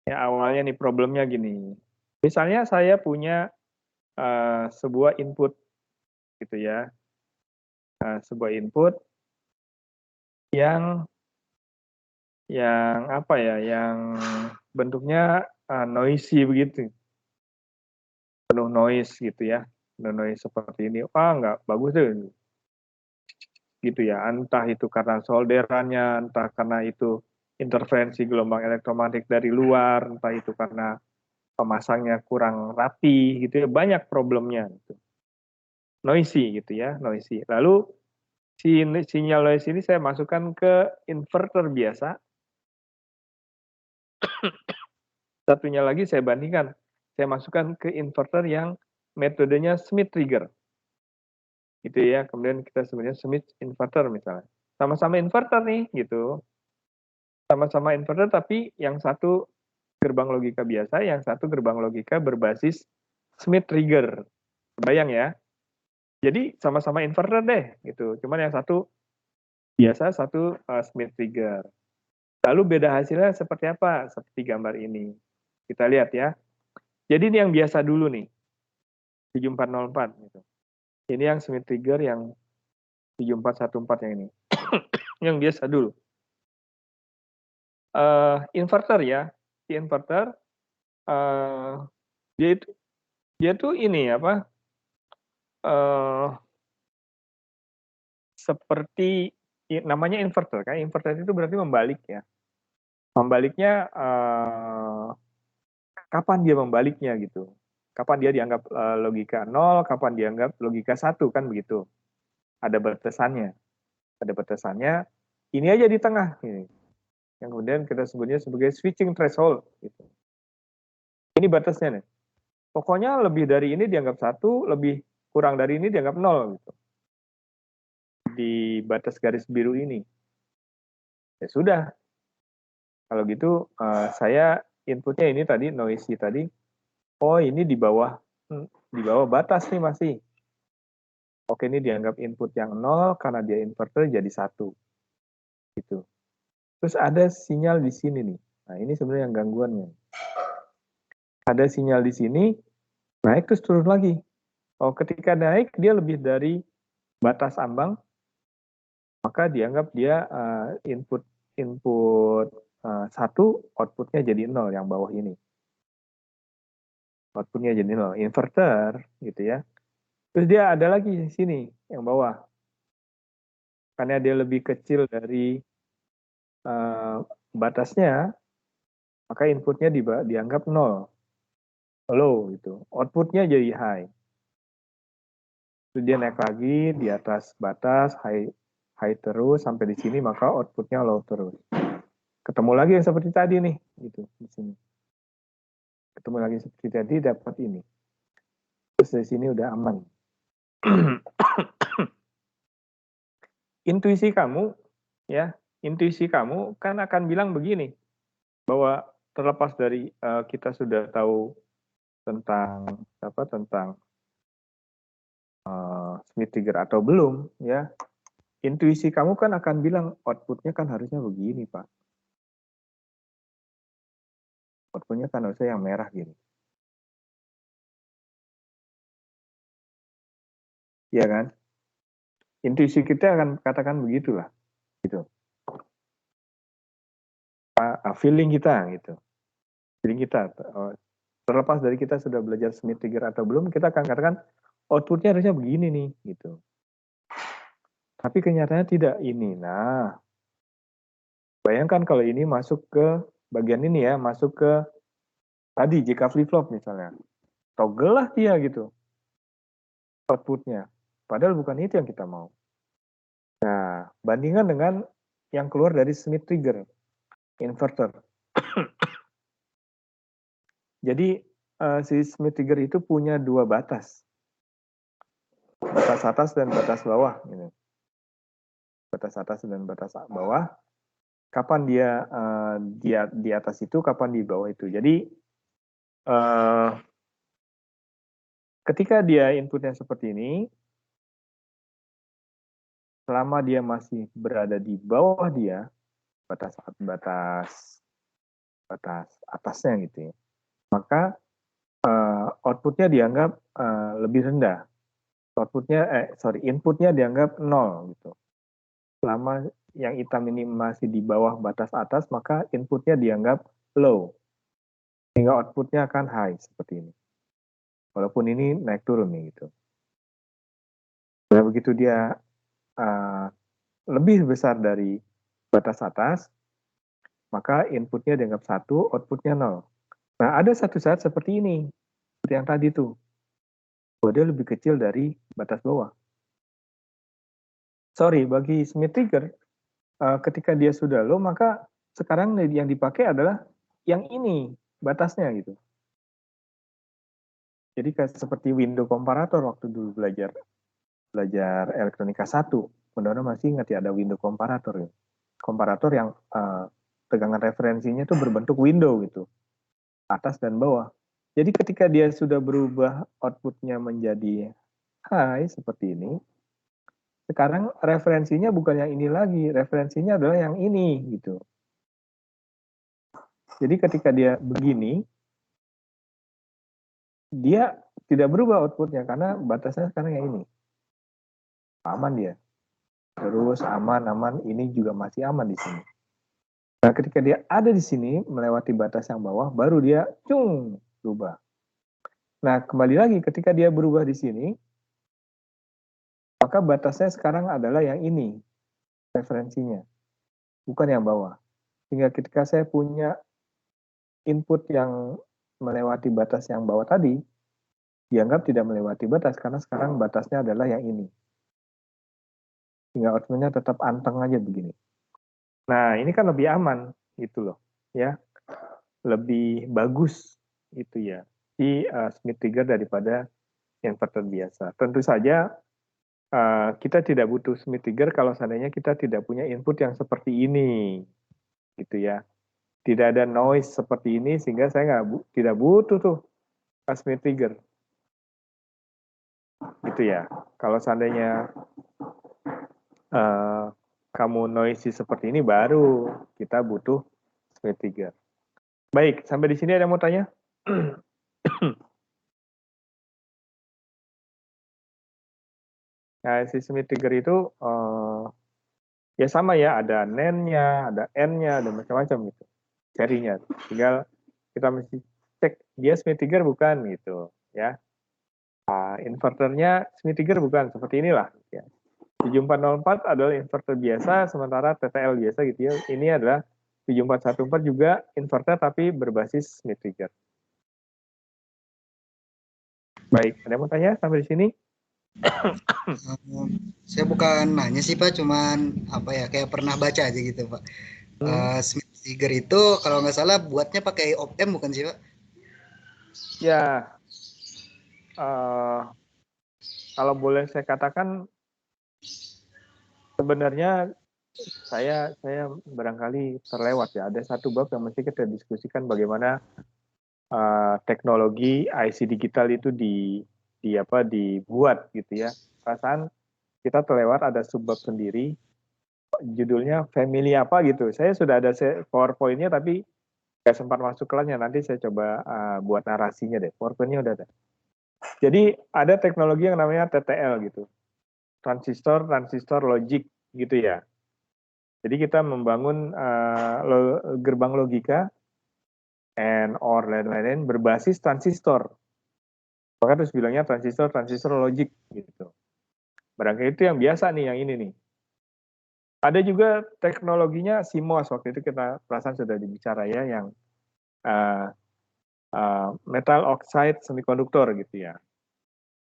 S1: Ya, awalnya nih problemnya gini. Misalnya saya punya sebuah input gitu ya. Sebuah input yang apa ya, yang bentuknya noisy begitu. Penuh noise gitu ya. Penuh noise seperti ini. Nggak bagus deh. Gitu ya. Entah itu karena solderannya, entah karena itu interferensi gelombang elektromagnetik dari luar, entah itu karena pemasangnya kurang rapi gitu ya, banyak problemnya gitu. Noisy gitu ya, noisy. Lalu sinyal noise ini saya masukkan ke inverter biasa. Satunya lagi saya bandingkan, saya masukkan ke inverter yang metodenya Smith trigger. Gitu ya, kemudian kita sebutnya Smith inverter misalnya. Sama-sama inverter nih gitu. Sama-sama inverter tapi yang satu gerbang logika biasa, yang satu gerbang logika berbasis Smith trigger. Bayang ya. Jadi sama-sama inverter deh gitu. Cuman yang satu biasa, satu Smith trigger. Lalu beda hasilnya seperti apa? Seperti gambar ini. Kita lihat ya. Jadi ini yang biasa dulu nih. 7404 gitu. Ini yang Smith trigger yang 7414 yang ini. Yang biasa dulu. Inverter ya. Si inverter dia tuh ini apa? Seperti namanya inverter kan. Inverter itu berarti membalik ya. Membaliknya kapan dia membaliknya gitu. Kapan dia dianggap logika 0, kapan dianggap logika 1 kan begitu. Ada batasannya. Ada batasannya. Ini aja di tengah ini. Yang kemudian kita sebutnya sebagai switching threshold gitu. Ini batasnya nih. Pokoknya lebih dari ini dianggap 1, lebih kurang dari ini dianggap 0 gitu. Di batas garis biru ini. Ya sudah. Kalau gitu saya inputnya ini tadi noisy tadi. Oh, ini di bawah batas nih masih. Oke, ini dianggap input yang 0 karena dia inverter jadi 1. Gitu. Terus ada sinyal di sini nih. Nah, ini sebenarnya yang gangguannya. Ada sinyal di sini, naik terus turun lagi. Oh, ketika naik dia lebih dari batas ambang, maka dianggap dia input input 1, outputnya jadi 0 yang bawah ini. Outputnya jadi 0. Inverter, gitu ya. Terus dia ada lagi di sini, yang bawah. Karena dia lebih kecil dari batasnya, maka inputnya dianggap 0. Low, gitu. Outputnya jadi high. Terus dia naik lagi di atas batas, high terus, sampai di sini, maka outputnya low terus. Ketemu lagi yang seperti tadi nih, gitu, di sini. Ketemu lagi seperti tadi, dapat ini. Terus dari sini udah aman. Intuisi kamu, ya, intuisi kamu kan akan bilang begini, bahwa terlepas dari kita sudah tahu tentang Smith trigger atau belum, ya, intuisi kamu kan akan bilang outputnya kan harusnya begini, Pak. Outputnya kan harusnya yang merah gini. Iya kan? Intuisi kita akan katakan begitulah, gitu. Feeling kita, gitu. Feeling kita, terlepas dari kita sudah belajar Smith trigger atau belum, kita akan katakan outputnya harusnya begini nih, gitu. Tapi kenyataannya tidak ini. Nah, bayangkan kalau ini masuk ke bagian ini ya, masuk ke tadi jika flip-flop misalnya. Toggle lah dia gitu, outputnya. Padahal bukan itu yang kita mau. Nah, bandingkan dengan yang keluar dari Smith trigger, inverter. Jadi, si Smith trigger itu punya dua batas. Batas atas dan batas bawah. Gitu. Batas atas dan batas bawah. Kapan dia di atas itu, kapan di bawah itu. Jadi, ketika dia inputnya seperti ini, selama dia masih berada di bawah dia, batas atasnya gitu ya, maka outputnya dianggap lebih rendah. Inputnya dianggap 0 gitu. Selama yang hitam ini masih di bawah batas atas, maka inputnya dianggap low. Sehingga outputnya akan high seperti ini. Walaupun ini naik turun nih gitu. Nah, begitu dia lebih besar dari batas atas, maka inputnya dianggap 1, outputnya 0. Nah, ada satu saat seperti ini, seperti yang tadi tuh, bahwa dia lebih kecil dari batas bawah. Sorry, bagi Smith trigger, ketika dia sudah low, maka sekarang yang dipakai adalah yang ini, batasnya gitu. Jadi seperti window komparator waktu dulu belajar elektronika 1, mudah-mudahan masih ingat ya, ada window komparator ya. Komparator yang tegangan referensinya itu berbentuk window gitu, atas dan bawah. Jadi ketika dia sudah berubah outputnya menjadi high seperti ini, sekarang referensinya bukan yang ini lagi, referensinya adalah yang ini gitu. Jadi ketika dia begini, dia tidak berubah outputnya karena batasnya sekarang yang ini. Aman dia. Terus aman, ini juga masih aman di sini. Nah, ketika dia ada di sini melewati batas yang bawah, baru dia berubah. Nah, kembali lagi ketika dia berubah di sini, maka batasnya sekarang adalah yang ini, referensinya, bukan yang bawah. Sehingga ketika saya punya input yang melewati batas yang bawah tadi, dianggap tidak melewati batas, karena sekarang batasnya adalah yang ini. Sehingga outputnya tetap anteng aja begini. Nah, ini kan lebih aman, gitu loh, ya. Lebih bagus, itu ya, si Smith trigger daripada inverter biasa. Tentu saja, kita tidak butuh Smith trigger kalau seandainya kita tidak punya input yang seperti ini, gitu ya. Tidak ada noise seperti ini, sehingga saya tidak butuh tuh Smith trigger, gitu ya. Kalau seandainya kamu noisy seperti ini, baru kita butuh Smith trigger. Baik, sampai di sini ada yang mau tanya? Nah, si Smith trigger itu ya sama ya, ada NAND-nya, ada N-nya, ada macam-macam gitu. Serinya. Tinggal kita mesti cek dia Smith trigger bukan gitu ya. Inverternya Smith trigger bukan, seperti inilah ya. 7404 adalah inverter biasa, sementara TTL biasa gitu ya. Ini adalah 7414 juga inverter tapi berbasis Smith trigger. Baik, ada yang mau tanya sampai di sini?
S3: Saya bukan nanya sih Pak, cuman apa ya, kayak pernah baca aja gitu Pak. Smith trigger itu kalau nggak salah buatnya pakai op-amp bukan sih Pak?
S1: Ya, kalau boleh saya katakan sebenarnya saya barangkali terlewat ya. Ada satu bab yang mesti kita diskusikan bagaimana teknologi IC digital itu dibuat gitu ya. Perasaan kita terlewat ada subbab sendiri, judulnya family apa gitu. Saya sudah ada PowerPoint-nya tapi nggak sempat masuk kelasnya. Nanti saya coba buat narasinya deh. PowerPoint-nya udah ada. Jadi ada teknologi yang namanya TTL gitu, transistor logic gitu ya. Jadi kita membangun gerbang logika and or lain-lain berbasis transistor. Maka terus bilangnya transistor logic gitu. Barangkali itu yang biasa nih, yang ini nih. Ada juga teknologinya CMOS, waktu itu kita perasaan sudah dibicara ya, yang metal oxide semiconductor gitu ya.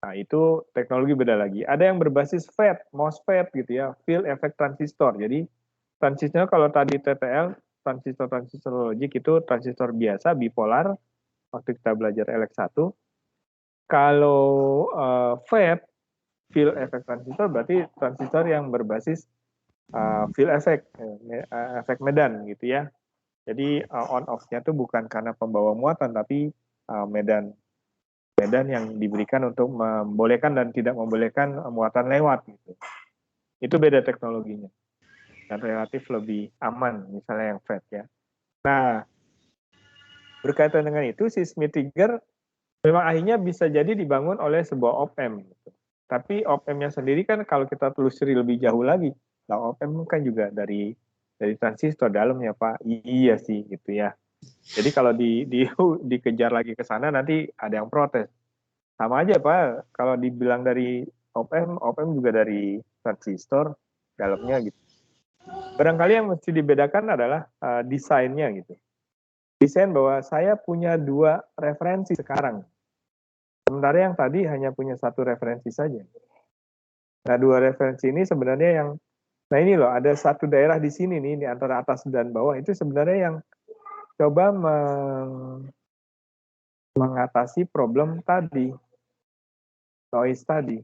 S1: Nah, itu teknologi beda lagi. Ada yang berbasis FET, MOSFET gitu ya, field effect transistor. Jadi transistor kalau tadi TTL, transistor logic itu transistor biasa bipolar waktu kita belajar LX1. Kalau FET, field effect transistor, berarti transistor yang berbasis field effect, efek medan gitu ya. Jadi on off-nya itu bukan karena pembawa muatan, tapi medan yang diberikan untuk membolehkan dan tidak membolehkan muatan lewat gitu. Itu beda teknologinya dan relatif lebih aman misalnya yang FET ya. Nah, berkaitan dengan itu si Smith trigger memang akhirnya bisa jadi dibangun oleh sebuah op-amp gitu. Tapi op-ampnya sendiri kan kalau kita telusuri lebih jauh lagi, nah op-amp kan juga dari transistor dalamnya Pak. Iya sih gitu ya. Jadi kalau dikejar lagi ke sana nanti ada yang protes. Sama aja Pak, kalau dibilang dari op-amp juga dari transistor dalamnya gitu. Barangkali yang mesti dibedakan adalah desainnya gitu. Desain bahwa saya punya 2 referensi sekarang. Sementara yang tadi hanya punya 1 referensi saja. Nah, 2 referensi ini sebenarnya yang, nah ini loh, ada satu daerah di sini nih, di antara atas dan bawah, itu sebenarnya yang coba mengatasi problem tadi, noise tadi.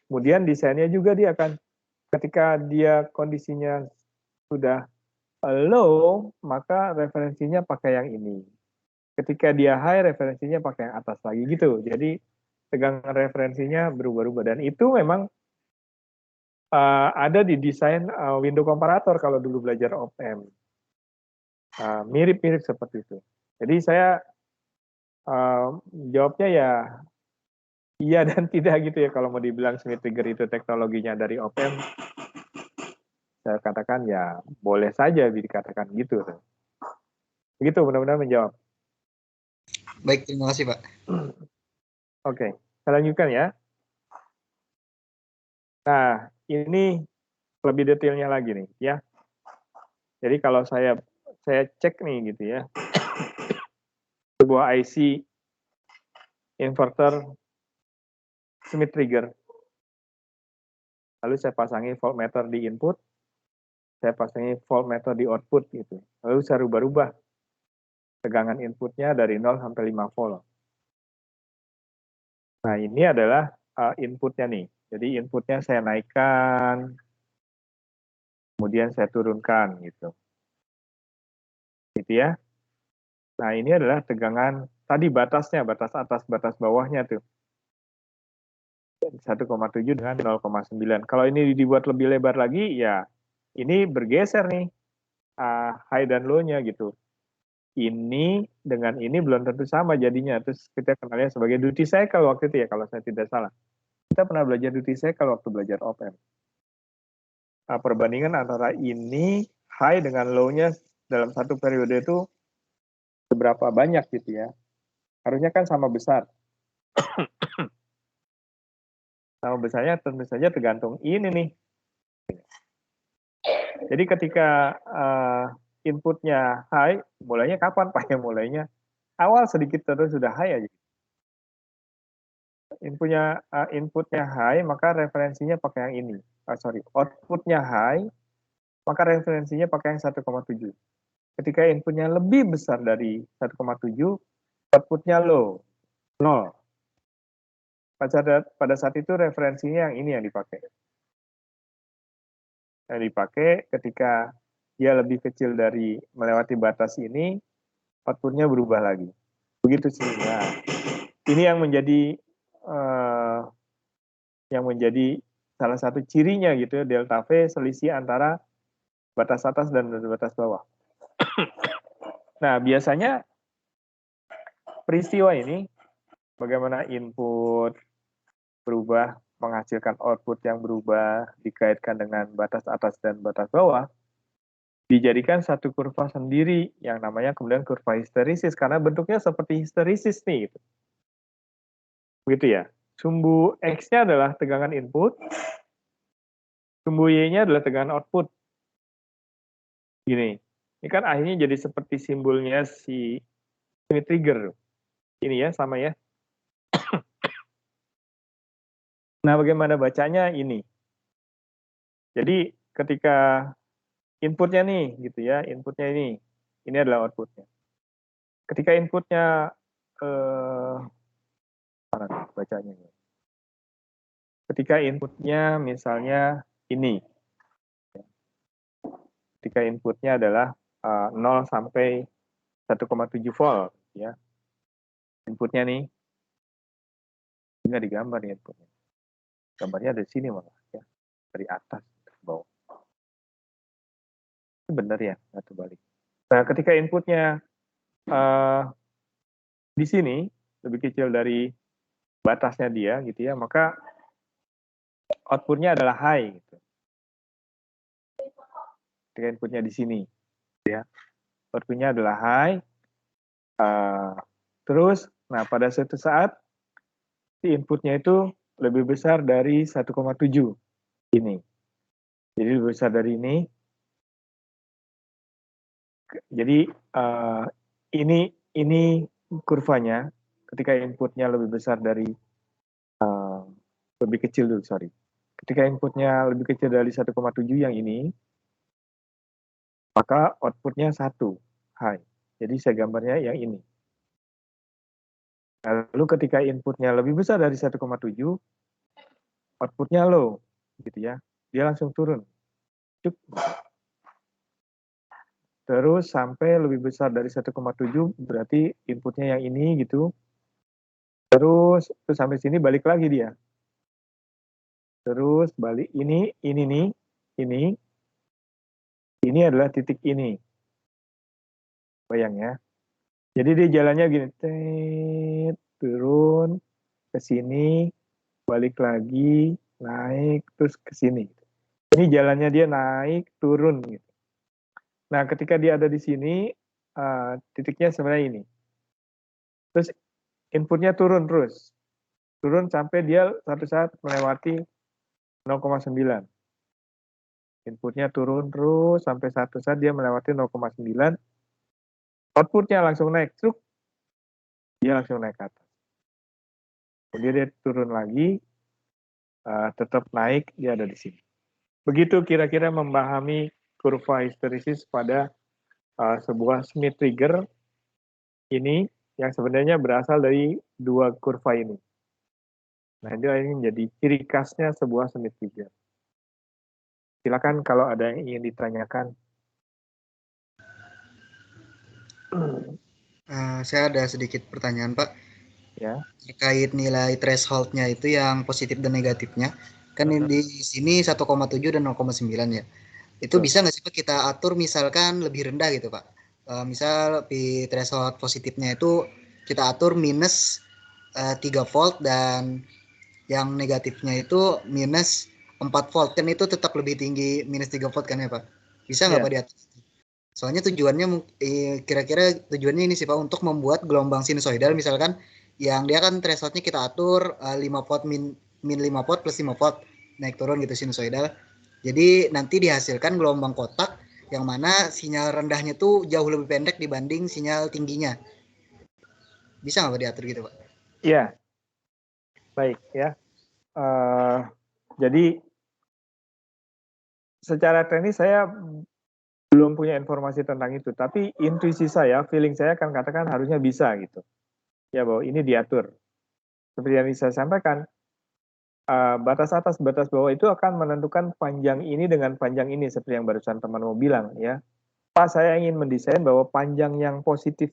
S1: Kemudian desainnya juga dia akan, ketika dia kondisinya sudah low, maka referensinya pakai yang ini. Ketika dia high, referensinya pakai yang atas lagi gitu. Jadi tegangan referensinya berubah-ubah. Dan itu memang ada di desain window komparator kalau dulu belajar op-amp. Mirip-mirip seperti itu. Jadi saya jawabnya ya iya dan tidak gitu ya. Kalau mau dibilang Smith trigger itu teknologinya dari op-amp, saya katakan ya boleh saja dikatakan gitu. Begitu, mudah-mudahan menjawab.
S3: Baik, terima kasih Pak.
S1: Oke, saya lanjutkan ya. Nah, ini lebih detailnya lagi nih ya. Jadi kalau saya cek nih gitu ya, sebuah IC inverter Smith trigger. Lalu saya pasangi voltmeter di input, saya pasangi voltmeter di output gitu. Lalu saya rubah-rubah tegangan inputnya dari 0 sampai 5 volt. Nah, ini adalah inputnya nih. Jadi inputnya saya naikkan, kemudian saya turunkan gitu. Gitu ya. Nah, ini adalah tegangan tadi batasnya, batas atas, batas bawahnya tuh. 1,7 dengan 0,9. Kalau ini dibuat lebih lebar lagi, ya ini bergeser nih high dan low-nya gitu. Ini dengan ini belum tentu sama jadinya. Terus kita kenalnya sebagai duty cycle waktu itu ya, kalau saya tidak salah. Kita pernah belajar duty cycle waktu belajar op-amp. Perbandingan antara ini high dengan low-nya dalam satu periode itu seberapa banyak gitu ya. Harusnya kan sama besar. Sama besarnya tentu saja tergantung ini nih. Jadi ketika inputnya high, mulainya kapan Pak? Ya mulainya awal sedikit terus sudah high aja. Inputnya high, maka referensinya pakai yang ini. Outputnya high, maka referensinya pakai yang 1,7. Ketika inputnya lebih besar dari 1,7, outputnya low, 0. Pada saat itu referensinya yang ini yang dipakai. Yang dipakai ketika dia lebih kecil dari melewati batas ini, outputnya berubah lagi. Begitu sih. Nah, ini yang menjadi salah satu cirinya gitu ya, delta V selisih antara batas atas dan batas bawah. Nah, biasanya peristiwa ini, bagaimana input berubah menghasilkan output yang berubah dikaitkan dengan batas atas dan batas bawah, dijadikan satu kurva sendiri yang namanya kemudian kurva histeresis karena bentuknya seperti histeresis nih gitu. Begitu ya. Sumbu X-nya adalah tegangan input, sumbu Y-nya adalah tegangan output. Gini. Ini kan akhirnya jadi seperti simbolnya si trigger. Ini ya, sama ya. Nah, bagaimana bacanya ini? Jadi ketika inputnya nih, gitu ya, inputnya ini adalah outputnya. Ketika inputnya, mana bacanya? Ketika inputnya misalnya ini, ketika inputnya adalah 0 sampai 1,7 volt, ya. Inputnya nih, nggak digambar nih inputnya. Gambarnya dari sini malah, ya, dari atas ke bawah. Itu benar ya, nggak terbalik. Nah, ketika inputnya di sini lebih kecil dari batasnya dia, gitu ya, maka outputnya adalah high. Gitu. Ketika inputnya di sini, ya, outputnya adalah high. Terus, nah pada suatu saat si inputnya itu lebih besar dari 1,7 ini. Jadi lebih besar dari ini. Jadi ini kurvanya ketika inputnya lebih besar dari lebih kecil dulu, sorry. Ketika inputnya lebih kecil dari 1,7 yang ini, maka outputnya 1 high. Jadi saya gambarnya yang ini. Lalu ketika inputnya lebih besar dari 1,7, outputnya low, gitu ya. Dia langsung turun. Cuk. Terus sampai lebih besar dari 1,7 berarti inputnya yang ini gitu. Terus sampai sini balik lagi dia. Terus balik ini nih, ini adalah titik ini. Bayang ya. Jadi dia jalannya gini, turun ke sini, balik lagi, naik terus ke sini. Ini jalannya dia naik, turun gitu. Nah, ketika dia ada di sini, titiknya sebenarnya ini. Terus inputnya turun terus. Turun sampai dia satu saat melewati 0,9. Inputnya turun terus sampai satu saat dia melewati 0,9. Outputnya langsung naik, truk. Dia langsung naik ke atas. Kemudian dia turun lagi, tetap naik, dia ada di sini. Begitu kira-kira memahami kurva histeresis pada sebuah Smith trigger ini yang sebenarnya berasal dari dua kurva ini. Nah, ini menjadi ciri khasnya sebuah Smith trigger. Silakan kalau ada yang ingin ditanyakan.
S3: Saya ada sedikit pertanyaan, Pak.
S1: Ya.
S3: Terkait nilai threshold-nya itu yang positif dan negatifnya. Kan di sini 1,7 dan 0,9 ya. Itu bisa nggak sih Pak kita atur misalkan lebih rendah gitu Pak? Misal di threshold positifnya itu kita atur minus 3 volt dan yang negatifnya itu minus 4 volt, kan itu tetap lebih tinggi minus 3 volt kan ya Pak? Bisa nggak
S1: Iya.
S3: Pak di atas? Soalnya tujuannya kira-kira tujuannya ini sih Pak, untuk membuat gelombang sinusoidal misalkan yang dia kan thresholdnya kita atur 5 volt min 5 volt plus 5 volt naik turun gitu sinusoidal. Jadi nanti dihasilkan gelombang kotak yang mana sinyal rendahnya tuh jauh lebih pendek dibanding sinyal tingginya. Bisa nggak Pak diatur gitu Pak?
S1: Iya, baik ya. Jadi secara teknis saya belum punya informasi tentang itu, tapi intuisi saya, feeling saya akan katakan harusnya bisa gitu. Ya bahwa ini diatur. Seperti yang saya sampaikan, batas atas, batas bawah itu akan menentukan panjang ini dengan panjang ini, seperti yang barusan teman mau bilang ya. Pak, saya ingin mendesain bahwa panjang yang positif,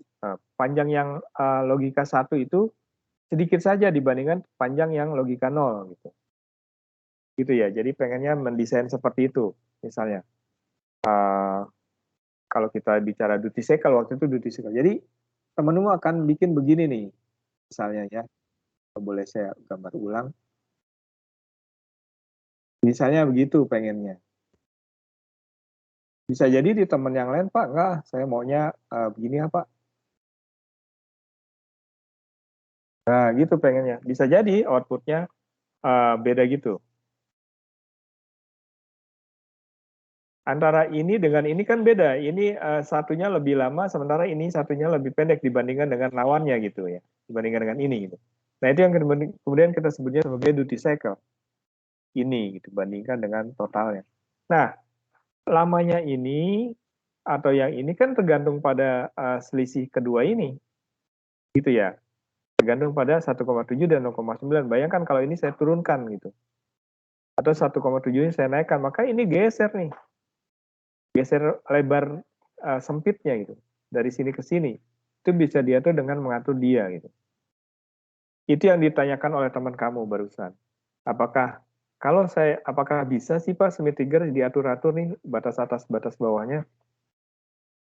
S1: panjang yang logika 1 itu sedikit saja dibandingkan panjang yang logika 0 gitu. Gitu ya. Jadi pengennya mendesain seperti itu misalnya. Kalau kita bicara duty cycle, waktu itu duty cycle. Jadi teman-teman akan bikin begini nih, misalnya ya. Boleh saya gambar ulang. Misalnya begitu pengennya. Bisa jadi di teman yang lain, Pak, enggak, saya maunya begini ya, Pak. Nah, gitu pengennya. Bisa jadi outputnya beda gitu. Antara ini dengan ini kan beda. Ini satunya lebih lama, sementara ini satunya lebih pendek dibandingkan dengan lawannya gitu ya. Dibandingkan dengan ini gitu. Nah, itu yang kemudian kita sebutnya sebagai duty cycle. Ini gitu, bandingkan dengan totalnya. Nah, lamanya ini atau yang ini kan tergantung pada selisih kedua ini. Gitu ya. Tergantung pada 1,7 dan 0,9. Bayangkan kalau ini saya turunkan gitu. Atau 1,7 ini saya naikkan, maka ini geser nih. Geser lebar sempitnya gitu. Dari sini ke sini. Itu bisa diatur dengan mengatur dia gitu. Itu yang ditanyakan oleh teman kamu barusan. Apakah bisa sih Pak Smith Trigger diatur-atur nih batas atas batas bawahnya?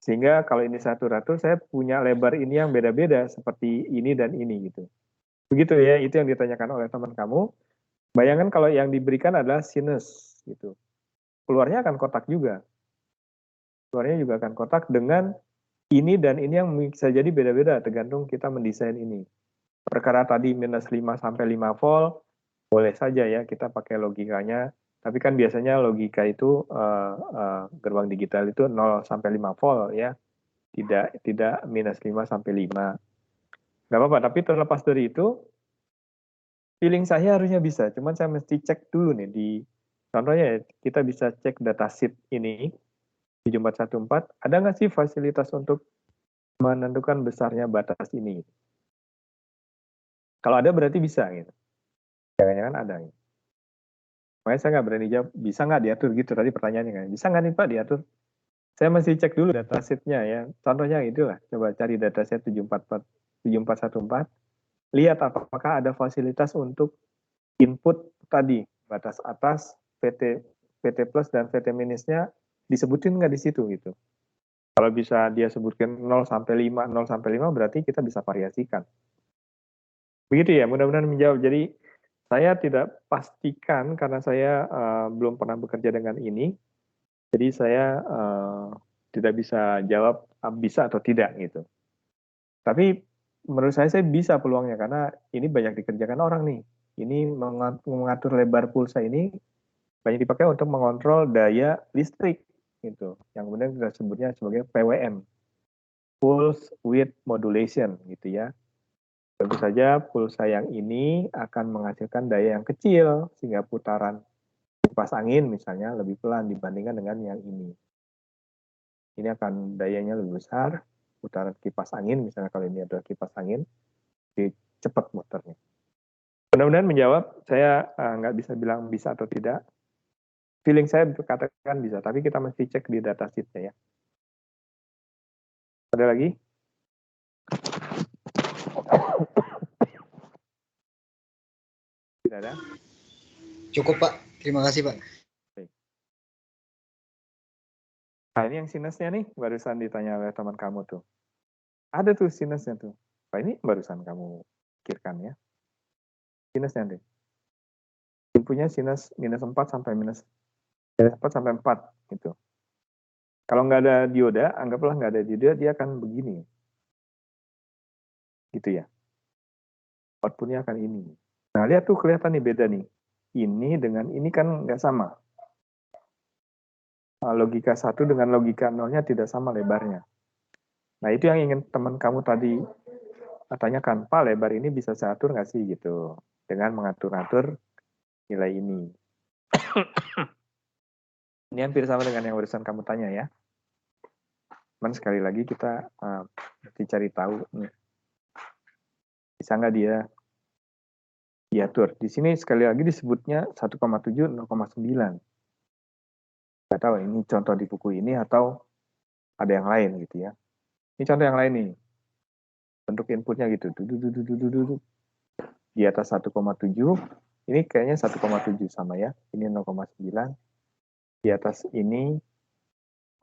S1: Sehingga kalau ini saya atur-atur, saya punya lebar ini yang beda-beda seperti ini dan ini gitu. Begitu ya, itu yang ditanyakan oleh teman kamu. Bayangkan kalau yang diberikan adalah sinus gitu. Keluarnya akan kotak juga. Keluarnya juga akan kotak dengan ini dan ini yang bisa jadi beda-beda tergantung kita mendesain ini. Perkara tadi minus 5 sampai 5 volt, boleh saja ya kita pakai logikanya. Tapi kan biasanya logika itu gerbang digital itu 0 sampai 5 volt ya. Tidak minus 5 sampai 5. Nggak apa-apa, tapi terlepas dari itu, feeling saya harusnya bisa. Cuman saya mesti cek dulu nih di contohnya ya, kita bisa cek datasheet ini di Jumat 14, ada nggak sih fasilitas untuk menentukan besarnya batas ini? Kalau ada berarti bisa gitu. Jangan-jangan ada gitu. Makanya saya nggak berani jawab, bisa nggak diatur gitu tadi pertanyaannya kan. Bisa nggak nih Pak diatur? Saya masih cek dulu datasheetnya ya. Contohnya itulah, coba cari datasheet 7414, lihat apakah ada fasilitas untuk input tadi, batas atas, PT plus dan PT minusnya disebutin nggak di situ gitu. Kalau bisa dia sebutkan 0 sampai 5, 0 sampai 5 berarti kita bisa variasikan. Begitu ya, mudah-mudahan menjawab. Jadi saya tidak pastikan karena saya belum pernah bekerja dengan ini. Jadi saya tidak bisa jawab bisa atau tidak gitu. Tapi menurut saya bisa peluangnya karena ini banyak dikerjakan orang nih. Ini mengatur lebar pulsa ini banyak dipakai untuk mengontrol daya listrik gitu. Yang kemudian kita sebutnya sebagai PWM, Pulse Width Modulation gitu ya. Tentu saja pulsa yang ini akan menghasilkan daya yang kecil sehingga putaran kipas angin misalnya lebih pelan dibandingkan dengan yang ini. Ini akan dayanya lebih besar, putaran kipas angin misalnya kalau ini adalah kipas angin, lebih cepat muternya. Mudah-mudahan menjawab, saya nggak bisa bilang bisa atau tidak. Feeling saya katakan bisa, tapi kita mesti cek di datasheet-nya ya. Ada lagi? Tidak ada?
S3: Cukup Pak, terima kasih Pak.
S1: Nah ini yang sinusnya nih, barusan ditanya oleh teman kamu tuh. Ada tuh sinusnya tuh. Nah ini barusan kamu pikirkan ya. Sinusnya tuh. inputnya sinus minus 4 sampai minus 4 sampai 4 gitu. Kalau nggak ada dioda, anggaplah nggak ada dioda, dia akan begini. Gitu ya. Outputnya akan ini. Nah, lihat tuh kelihatan nih beda nih. Ini dengan ini kan nggak sama. Logika 1 dengan logika 0-nya tidak sama lebarnya. Nah, itu yang ingin teman kamu tadi tanyakan, Pak, lebar ini bisa saya atur nggak sih gitu. Dengan mengatur-atur nilai ini. Ini hampir sama dengan yang barusan kamu tanya ya. Cuman sekali lagi kita mesti cari tahu nih. Bisa nggak dia diatur? Di sini sekali lagi disebutnya 1,7, 0,9. Nggak tahu ini contoh di buku ini atau ada yang lain gitu ya. Ini contoh yang lain nih. Bentuk inputnya gitu. Di atas 1,7. Ini kayaknya 1,7 sama ya. Ini 0,9. Di atas ini,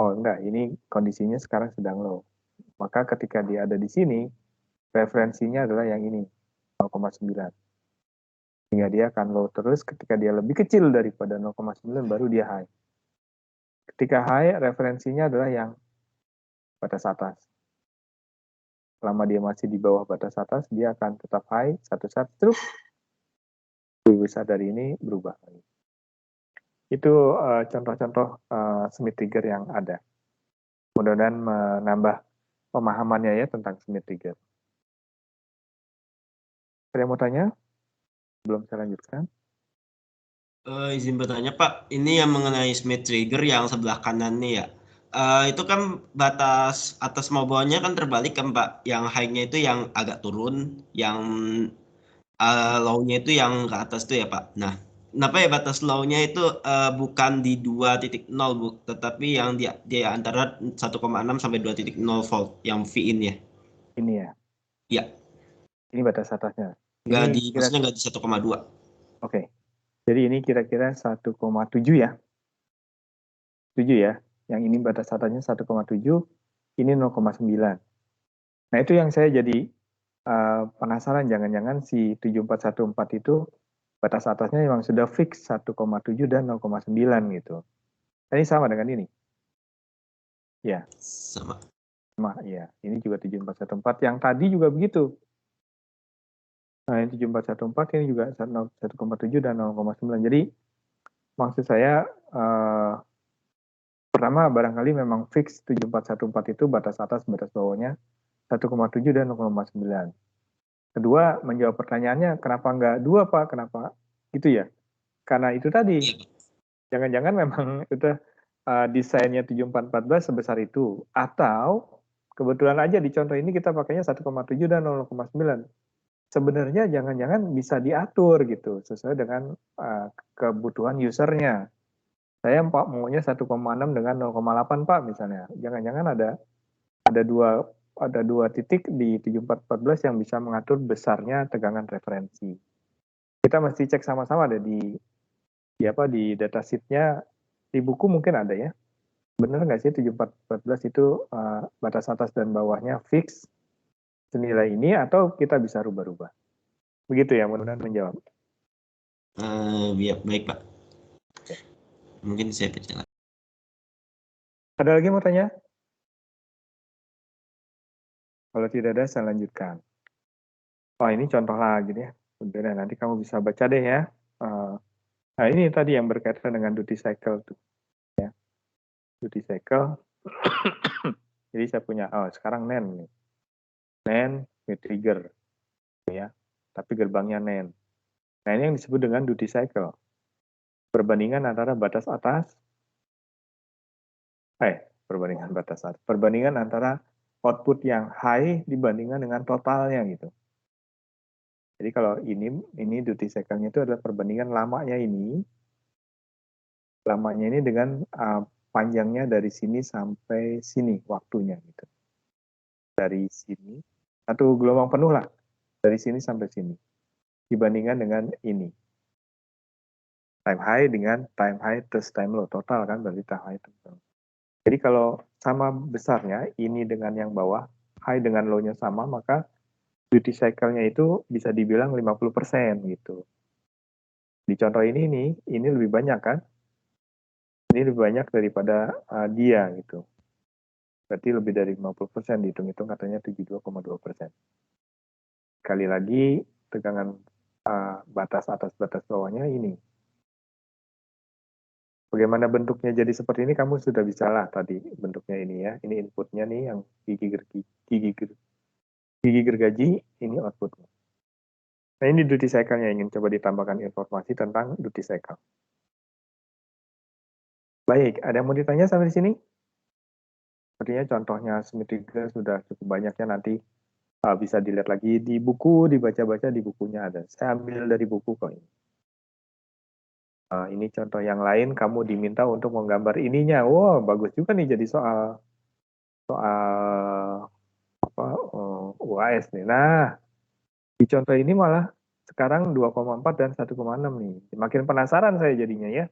S1: oh enggak, ini kondisinya sekarang sedang low. Maka ketika dia ada di sini, referensinya adalah yang ini, 0,9. Sehingga dia akan low terus, ketika dia lebih kecil daripada 0,9 baru dia high. Ketika high, referensinya adalah yang batas atas. Selama dia masih di bawah batas atas, dia akan tetap high, satu saat terus lebih besar dari ini berubah lagi. Itu contoh-contoh Smith trigger yang ada. Mudah-mudahan menambah pemahamannya ya tentang Smith trigger. Ada yang mau tanya? Belum saya lanjutkan.
S4: Izin bertanya Pak, ini yang mengenai Smith trigger yang sebelah kanan nih ya. Itu kan batas atas mau bawahnya kan terbalik kan Pak. Yang high-nya itu yang agak turun, yang low-nya itu yang ke atas tuh ya Pak. Nah, kenapa ya batas low-nya itu bukan di 2.0 Bu, tetapi yang di antara 1,6 sampai 2.0 volt yang V-in ya?
S1: Ini ya.
S4: Iya.
S1: Ini batas atasnya.
S4: Maksudnya nggak di 1,2.
S1: Oke. Jadi ini kira-kira 1,7 ya. 7 ya. Yang ini batas atasnya 1,7, ini 0,9. Nah, itu yang saya jadi penasaran, jangan-jangan si 7414 itu batas atasnya memang sudah fix 1,7 dan 0,9 gitu. Ini sama dengan ini. Ya.
S4: Sama.
S1: Ya. Ini juga 7414. Yang tadi juga begitu. Nah, yang 7414 ini juga 1,7 dan 0,9. Jadi, maksud saya, pertama barangkali memang fix 7414 itu batas atas, batas bawahnya 1,7 dan 0,9. Kedua, menjawab pertanyaannya, kenapa nggak 2, Pak? Kenapa? Gitu ya. Karena itu tadi, jangan-jangan memang itu desainnya 7414 sebesar itu. Atau, kebetulan aja di contoh ini kita pakainya 1,7 dan 0,9. Sebenarnya jangan-jangan bisa diatur gitu, sesuai dengan kebutuhan usernya. Saya maunya 1,6 dengan 0,8 Pak misalnya. Jangan-jangan ada dua titik di 7414 yang bisa mengatur besarnya tegangan referensi. Kita mesti cek sama-sama deh di datasheet-nya, di buku mungkin ada ya. Benar nggak sih 7414 itu batas atas dan bawahnya fix senilai ini, atau kita bisa rubah-rubah. Begitu ya, mudah-mudahan menjawab.
S4: Ya, baik Pak. Mungkin saya baca.
S1: Ada lagi mau tanya? Kalau tidak ada, saya lanjutkan. Oh, ini contoh lagi deh. Udah, nanti kamu bisa baca deh ya. Nah, ini tadi yang berkaitan dengan duty cycle tuh. Ya. Duty cycle. Jadi saya punya, sekarang NAND nih. NAND with trigger. Ya. Tapi gerbangnya NAND. Nah, ini yang disebut dengan duty cycle. Perbandingan antara batas atas. Perbandingan antara output yang high dibandingkan dengan totalnya gitu. Jadi kalau ini duty cycle-nya itu adalah perbandingan lamanya ini dengan panjangnya dari sini sampai sini waktunya gitu. Dari sini satu gelombang penuh lah, dari sini sampai sini dibandingkan dengan ini. Time high dengan time high terus time low, total kan berarti time high terus time low. Jadi kalau sama besarnya ini dengan yang bawah, high dengan low-nya sama, maka duty cycle-nya itu bisa dibilang 50% gitu. Di contoh ini nih, ini lebih banyak kan? Ini lebih banyak daripada dia gitu. Berarti lebih dari 50%, dihitung-hitung katanya 72,2%. Sekali lagi, tegangan batas atas batas bawahnya ini. Bagaimana bentuknya jadi seperti ini, kamu sudah bisa lah tadi bentuknya ini ya. Ini inputnya nih yang gigi gergaji, ini outputnya. Nah ini duty cycle-nya, ingin coba ditambahkan informasi tentang duty cycle. Baik, ada yang mau ditanya sampai di sini? Sepertinya contohnya Smith trigger sudah cukup banyaknya, nanti bisa dilihat lagi di buku, dibaca-baca di bukunya ada. Saya ambil dari buku kok ini. Ini contoh yang lain, kamu diminta untuk menggambar ininya. Wow, bagus juga nih jadi soal apa UAS nih. Nah, di contoh ini malah sekarang 2,4 dan 1,6 nih. Makin penasaran saya jadinya ya.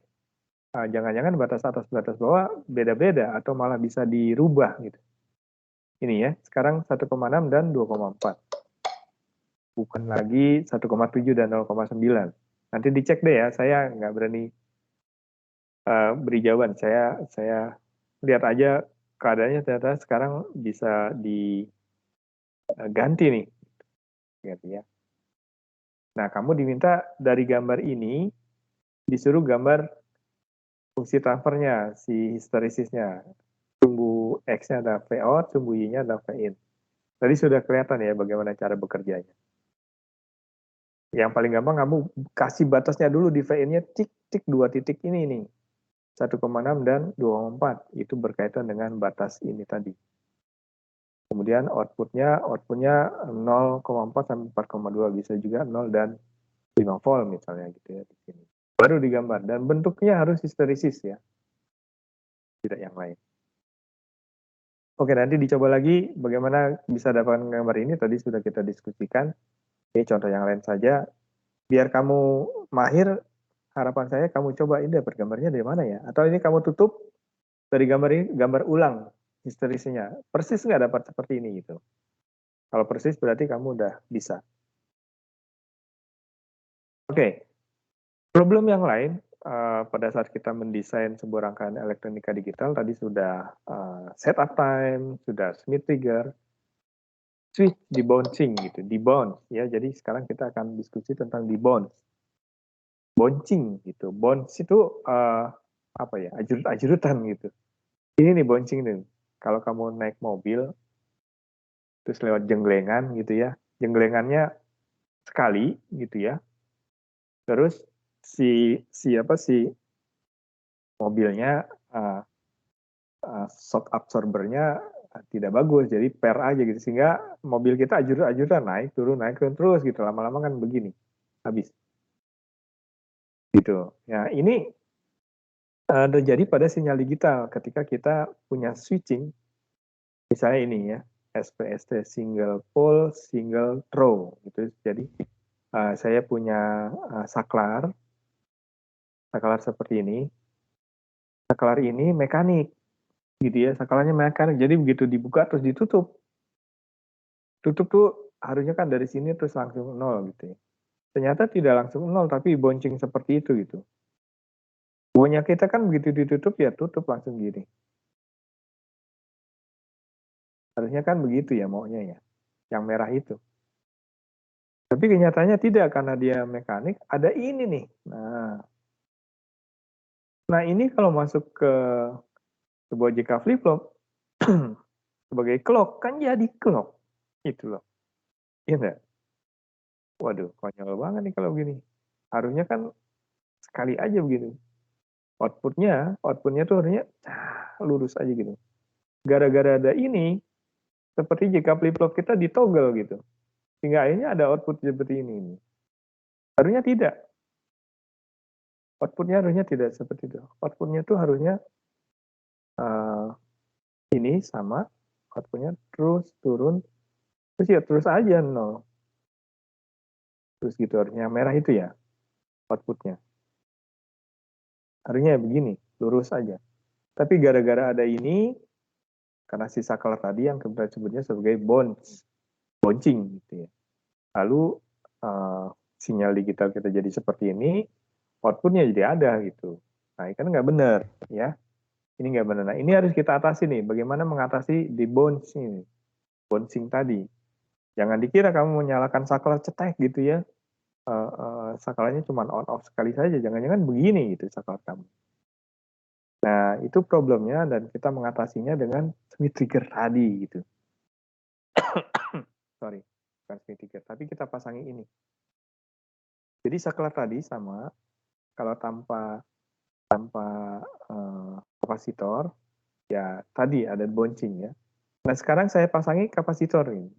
S1: Jangan-jangan batas atas batas bawah beda-beda atau malah bisa dirubah gitu. Ini ya, sekarang 1,6 dan 2,4. Bukan lagi 1,7 dan 0,9. Nanti dicek deh ya, saya nggak berani beri jawaban. Saya lihat aja keadaannya, ternyata sekarang bisa diganti nih. Gitu ya. Nah, kamu diminta dari gambar ini disuruh gambar fungsi transfernya, si histeresisnya. Sumbu X-nya ada V out, sumbu Y-nya ada V in. Tadi sudah kelihatan ya bagaimana cara bekerjanya. Yang paling gampang kamu kasih batasnya dulu di V in-nya, tik 2 titik ini nih. 1,6 dan 2,4. Itu berkaitan dengan batas ini tadi. Kemudian outputnya 0,4 sampai 4,2, bisa juga 0 dan 5 volt misalnya gitu ya di sini. Baru digambar dan bentuknya harus histeresis ya, tidak yang lain. Oke, nanti dicoba lagi bagaimana bisa dapatkan gambar ini, tadi sudah kita diskusikan. Oke, contoh yang lain saja. Biar kamu mahir, harapan saya kamu coba ini dapat gambarnya dari mana ya? Atau ini kamu tutup dari gambar ini, gambar ulang histerisnya. Persis nggak dapat seperti ini gitu. Kalau persis berarti kamu udah bisa. Oke, problem yang lain pada saat kita mendesain sebuah rangkaian elektronika digital, tadi sudah setup time, sudah Smith trigger, switch debouncing gitu, debounce ya. Jadi sekarang kita akan diskusi tentang debounce, bouncing gitu. Bounce itu apa ya, ajurut-ajurutan gitu. Ini nih bouncing nih. Kalau kamu naik mobil terus lewat jenglengan gitu ya, jenglengannya sekali gitu ya. Terus si mobilnya shock absorbernya tidak bagus, jadi per aja gitu, sehingga mobil kita ajur-ajuran naik turun terus gitu, lama-lama kan begini, habis gitu. Ya ini terjadi pada sinyal digital ketika kita punya switching, misalnya ini ya, SPST single pole single throw gitu. Jadi saya punya saklar seperti ini. Saklar ini mekanik gitu ya, saklarnya mekanik. Jadi begitu dibuka terus ditutup. Tutup tuh harusnya kan dari sini terus langsung 0 gitu ya. Ternyata tidak langsung 0 tapi bonceng seperti itu gitu. Maunya kita kan begitu ditutup ya tutup langsung gini. Harusnya kan begitu ya maunya ya. Yang merah itu. Tapi kenyataannya tidak, karena dia mekanik, ada ini nih. Nah ini kalau masuk ke sebuah JK flip-flop sebagai clock, kan jadi clock. Itu loh. Iya enggak? Waduh, konyol banget nih kalau begini. Harusnya kan sekali aja begitu. Outputnya tuh harusnya lurus aja gitu. Gara-gara ada ini, seperti jika flip-flop kita ditoggle gitu. Sehingga akhirnya ada output seperti ini. Harusnya tidak. Outputnya harusnya tidak seperti itu. Outputnya tuh harusnya ini sama, outputnya terus turun, terus ya terus aja 0. Terus gitu harusnya merah itu ya outputnya. Harusnya begini, lurus aja. Tapi gara-gara ada ini, karena si saklar tadi yang kita sebutnya sebagai bouncing gitu ya. Lalu sinyal digital kita jadi seperti ini, outputnya jadi ada gitu. Nah, ini kan nggak benar ya. Ini nggak benar. Nah, ini harus kita atasi nih. Bagaimana mengatasi debouncing, bouncing tadi. Jangan dikira kamu menyalakan saklar cetek gitu ya. Saklarnya cuma on off sekali saja. Jangan-jangan begini gitu saklar kamu. Nah, itu problemnya dan kita mengatasinya dengan Smith trigger tadi gitu. Sorry, bukan Smith trigger, tapi kita pasangi ini. Jadi saklar tadi sama, kalau tanpa kapasitor, ya tadi ada bouncing ya. Nah sekarang saya pasangi kapasitor ini.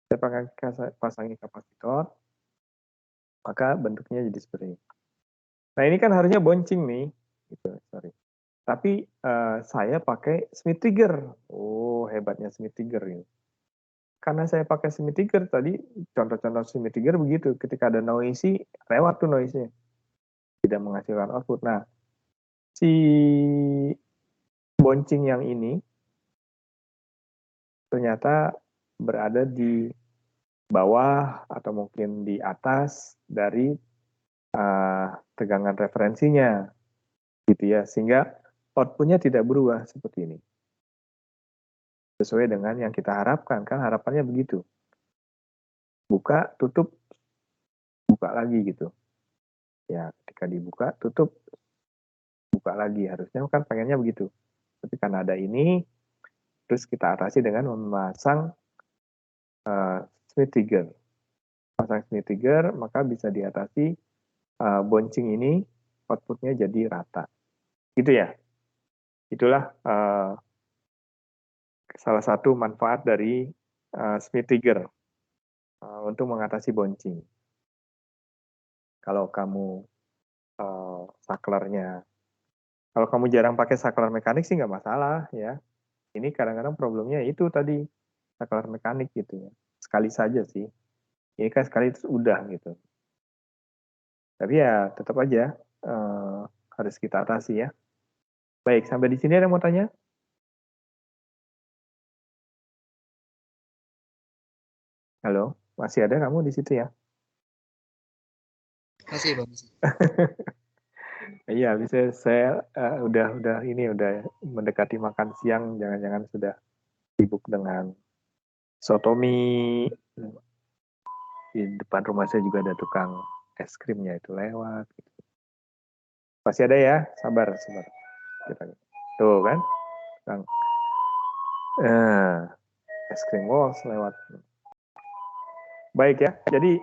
S1: Saya pasangi kapasitor, maka bentuknya jadi seperti ini. Nah ini kan harusnya bouncing nih, gitu, sorry. Tapi saya pakai Smith trigger. Oh hebatnya Smith trigger ini. Karena saya pakai Smith trigger tadi, contoh-contoh Smith trigger begitu. Ketika ada noisy, lewat tuh noise-nya. Tidak menghasilkan output. Nah, si bouncing yang ini ternyata berada di bawah atau mungkin di atas dari tegangan referensinya, gitu ya. Sehingga outputnya tidak berubah seperti ini. Sesuai dengan yang kita harapkan, kan harapannya begitu. Buka, tutup, buka lagi gitu. Ya, ketika dibuka, tutup, buka lagi. Harusnya kan pengennya begitu. Tapi karena ada ini, terus kita atasi dengan memasang Smith trigger. Pasang Smith trigger, maka bisa diatasi bouncing ini, outputnya jadi rata. Gitu ya. Itulah salah satu manfaat dari Smith trigger untuk mengatasi bouncing. Kalau kamu saklarnya, kalau kamu jarang pakai saklar mekanik sih nggak masalah ya. Ini kadang-kadang problemnya itu tadi saklar mekanik gitu ya. Sekali saja sih. Ini kan sekali itu udah gitu. Tapi ya tetap aja harus kita atasi ya. Baik, sampai di sini ada yang mau tanya? Halo, masih ada kamu di situ ya?
S3: Masih Bang.
S1: Iya, bisa saya udah ini udah mendekati makan siang, jangan-jangan sudah sibuk dengan sotomi. Di depan rumah saya juga ada tukang es krimnya itu lewat. Masih ada ya, sabar. Kita, tuh kan, tukang es krim walls lewat. Baik ya, jadi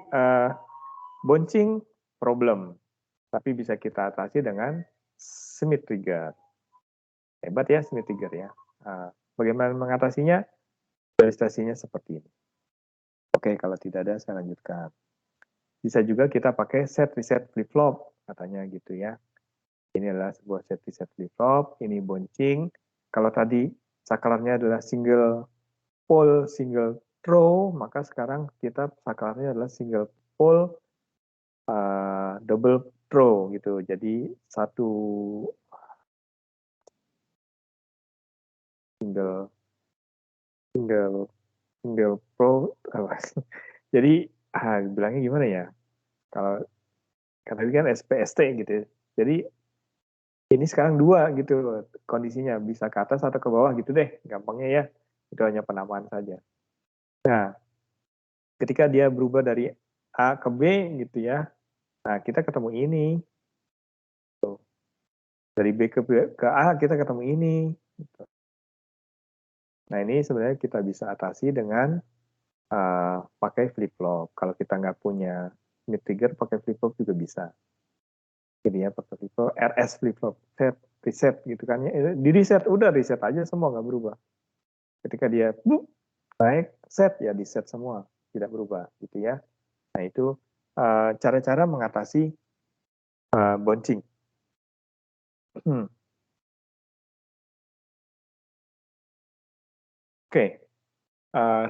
S1: bouncing problem, tapi bisa kita atasi dengan Smith trigger. Hebat ya Smith trigger ya. Bagaimana mengatasinya? Ilustrasinya seperti ini. Oke, kalau tidak ada saya lanjutkan. Bisa juga kita pakai set reset flip flop, katanya gitu ya. Ini adalah sebuah set reset flip flop, ini bouncing. Kalau tadi saklarnya adalah single pole, single throw, maka sekarang kita saklarnya adalah single pole, double throw gitu. Jadi satu single pro. Jadi bilangnya gimana ya? Kalau tadi kan SPST gitu ya. Jadi ini sekarang dua gitu kondisinya, bisa ke atas atau ke bawah gitu deh, gampangnya ya. Itu hanya penamaan saja. Nah, ketika dia berubah dari A ke B gitu ya, nah kita ketemu ini. Dari B ke A kita ketemu ini. Nah ini sebenarnya kita bisa atasi dengan pakai flip flop. Kalau kita nggak punya Smith trigger, pakai flip flop juga bisa. Jadi ya pakai flip flop, RS flip flop, set, reset gitu kan ya. Di reset, udah reset aja semua nggak berubah. Ketika dia naik, set ya di set semua, tidak berubah gitu ya. Nah itu cara-cara mengatasi bouncing. Oke.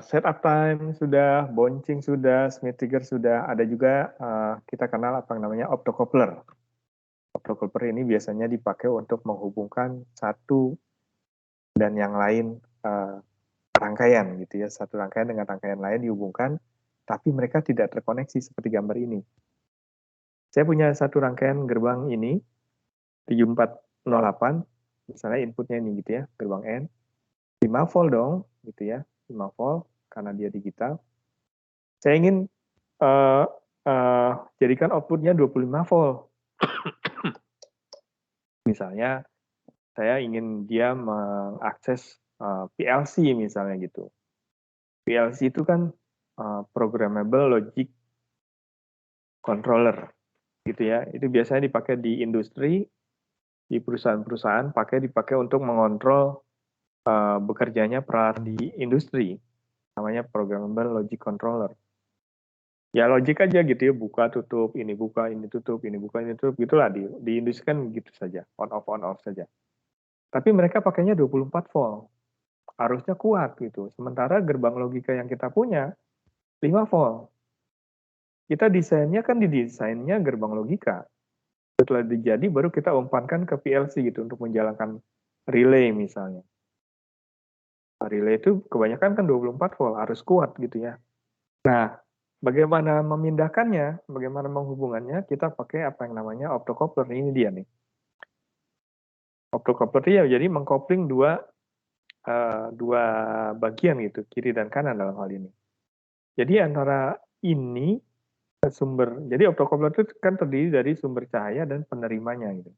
S1: Setup time sudah, bouncing sudah, Smith trigger sudah, ada juga kita kenal apa yang namanya optocoupler. Optocoupler ini biasanya dipakai untuk menghubungkan satu dan yang lain rangkaian gitu ya, satu rangkaian dengan rangkaian lain dihubungkan, tapi mereka tidak terkoneksi seperti gambar ini. Saya punya satu rangkaian gerbang ini 7408, misalnya inputnya ini gitu ya, gerbang N, 5 volt dong, gitu ya, 5 volt karena dia digital. Saya ingin jadikan outputnya 25 volt. Misalnya saya ingin dia mengakses PLC misalnya gitu. PLC itu kan programmable logic controller gitu ya. Itu biasanya dipakai di industri, di perusahaan-perusahaan dipakai untuk mengontrol bekerjanya peralatan di industri. Namanya programmable logic controller. Ya logik aja gitu ya, buka tutup, ini buka, ini tutup, ini buka, ini tutup, gitulah di industri kan gitu saja, on off saja. Tapi mereka pakainya 24 volt. Harusnya kuat gitu. Sementara gerbang logika yang kita punya 5 volt. Kita desainnya kan didesainnya gerbang logika. Setelah dijadi baru kita umpankan ke PLC gitu untuk menjalankan relay misalnya. Nah, relay itu kebanyakan kan 24 volt, harus kuat gitu ya. Nah, bagaimana memindahkannya, bagaimana menghubungannya, kita pakai apa yang namanya optocoupler. Ini dia nih. Optocoupler ya jadi mengkopling dua bagian gitu, kiri dan kanan dalam hal ini. Jadi antara ini sumber, jadi optocoupler itu kan terdiri dari sumber cahaya dan penerimanya gitu.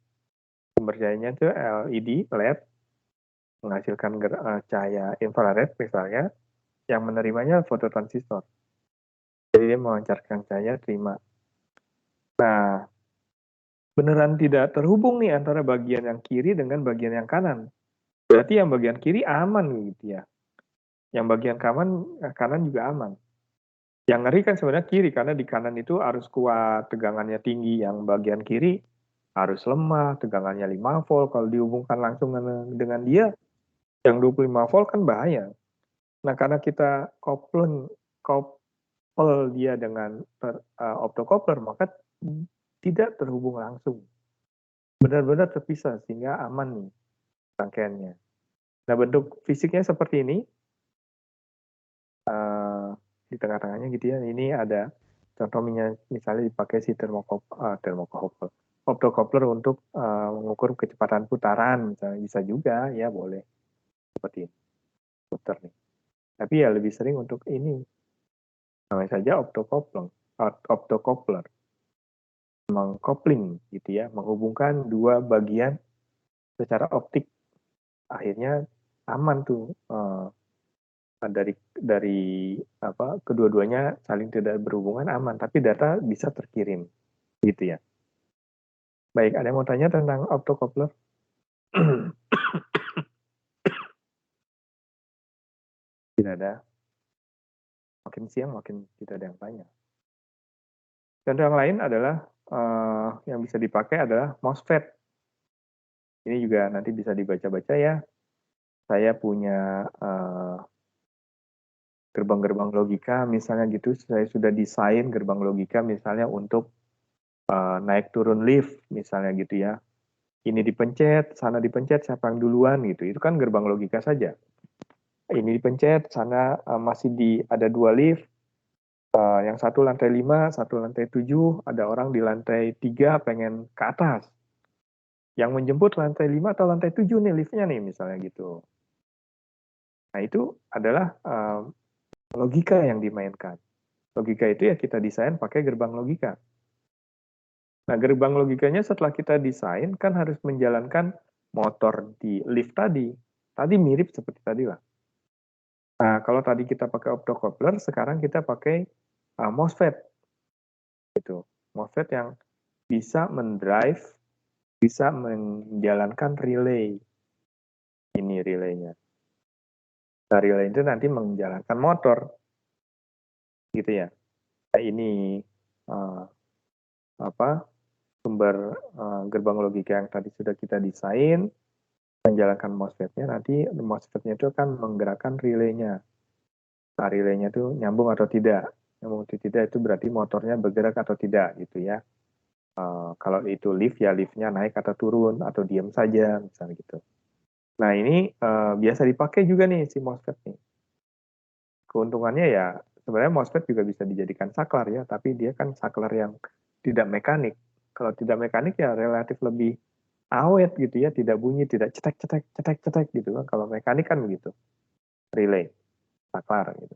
S1: Sumber cahayanya itu LED, menghasilkan cahaya infrared misalnya, yang menerimanya fototransistor. Jadi dia memancarkan cahaya, terima. Nah, beneran tidak terhubung nih antara bagian yang kiri dengan bagian yang kanan. Berarti yang bagian kiri aman gitu ya. Yang bagian kanan juga aman. Yang ngeri kan sebenarnya kiri, karena di kanan itu harus kuat, tegangannya tinggi. Yang bagian kiri harus lemah, tegangannya 5 volt. Kalau dihubungkan langsung dengan dia, yang 25 volt kan bahaya. Nah, karena kita couple dia dengan optocoupler, maka tidak terhubung langsung. Benar-benar terpisah, sehingga aman nih rangkaiannya. Nah, bentuk fisiknya seperti ini. Di tengah-tengahnya gitu ya, ini ada contohnya misalnya dipakai si thermocouple, optocoupler untuk mengukur kecepatan putaran, misalnya bisa juga ya, boleh seperti ini, putar nih. Tapi ya lebih sering untuk ini, namanya saja optocoupler, mengkopling gitu ya, menghubungkan dua bagian secara optik, akhirnya aman tuh. Dari kedua-duanya saling tidak berhubungan, aman, tapi data bisa terkirim gitu ya. Baik, ada yang mau tanya tentang optocoupler? Tidak ada. Makin siang makin tidak ada yang tanya. Contoh yang lain adalah yang bisa dipakai adalah MOSFET. Ini juga nanti bisa dibaca-baca ya. Saya punya gerbang-gerbang logika misalnya gitu, saya sudah desain gerbang logika misalnya untuk naik turun lift misalnya gitu ya. Ini dipencet, sana dipencet, siapa yang duluan gitu. Itu kan gerbang logika saja. Ini dipencet, sana masih ada 2 lift, yang satu lantai 5, satu lantai 7, ada orang di lantai 3 pengen ke atas. Yang menjemput lantai 5 atau lantai 7 nih liftnya nih misalnya gitu. Nah, itu adalah logika yang dimainkan. Logika itu ya kita desain pakai gerbang logika. Nah, gerbang logikanya setelah kita desain kan harus menjalankan motor di lift tadi. Tadi mirip seperti tadi lah. Nah, kalau tadi kita pakai optocoupler, sekarang kita pakai MOSFET. Gitu. MOSFET yang bisa mendrive, bisa menjalankan relay. Ini relaynya. Nah, relay itu nanti menjalankan motor. Gitu ya. Nah, ini sumber gerbang logika yang tadi sudah kita desain, menjalankan MOSFET-nya, nanti MOSFET-nya itu akan menggerakkan relaynya. Nah, relaynya itu nyambung atau tidak. Nyambung atau tidak itu berarti motornya bergerak atau tidak gitu ya. Kalau itu lift ya liftnya naik atau turun atau diam saja misalnya gitu. Nah, ini biasa dipakai juga nih si MOSFET nih. Keuntungannya ya sebenarnya MOSFET juga bisa dijadikan saklar ya, tapi dia kan saklar yang tidak mekanik. Kalau tidak mekanik ya relatif lebih awet gitu ya, tidak bunyi, tidak cetek gitu kan. Kalau mekanik kan begitu, relay, saklar gitu.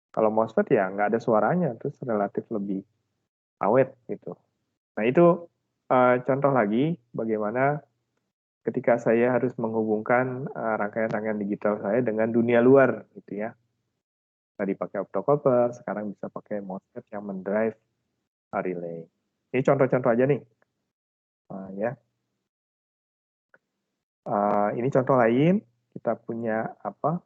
S1: Kalau MOSFET ya nggak ada suaranya, terus relatif lebih awet gitu. Nah itu contoh lagi bagaimana ketika saya harus menghubungkan rangkaian-rangkaian digital saya dengan dunia luar gitu ya. Tadi pakai optocopper, sekarang bisa pakai MOSFET yang mendrive relay. Ini contoh-contoh aja nih. Ya. Ini contoh lain, kita punya apa?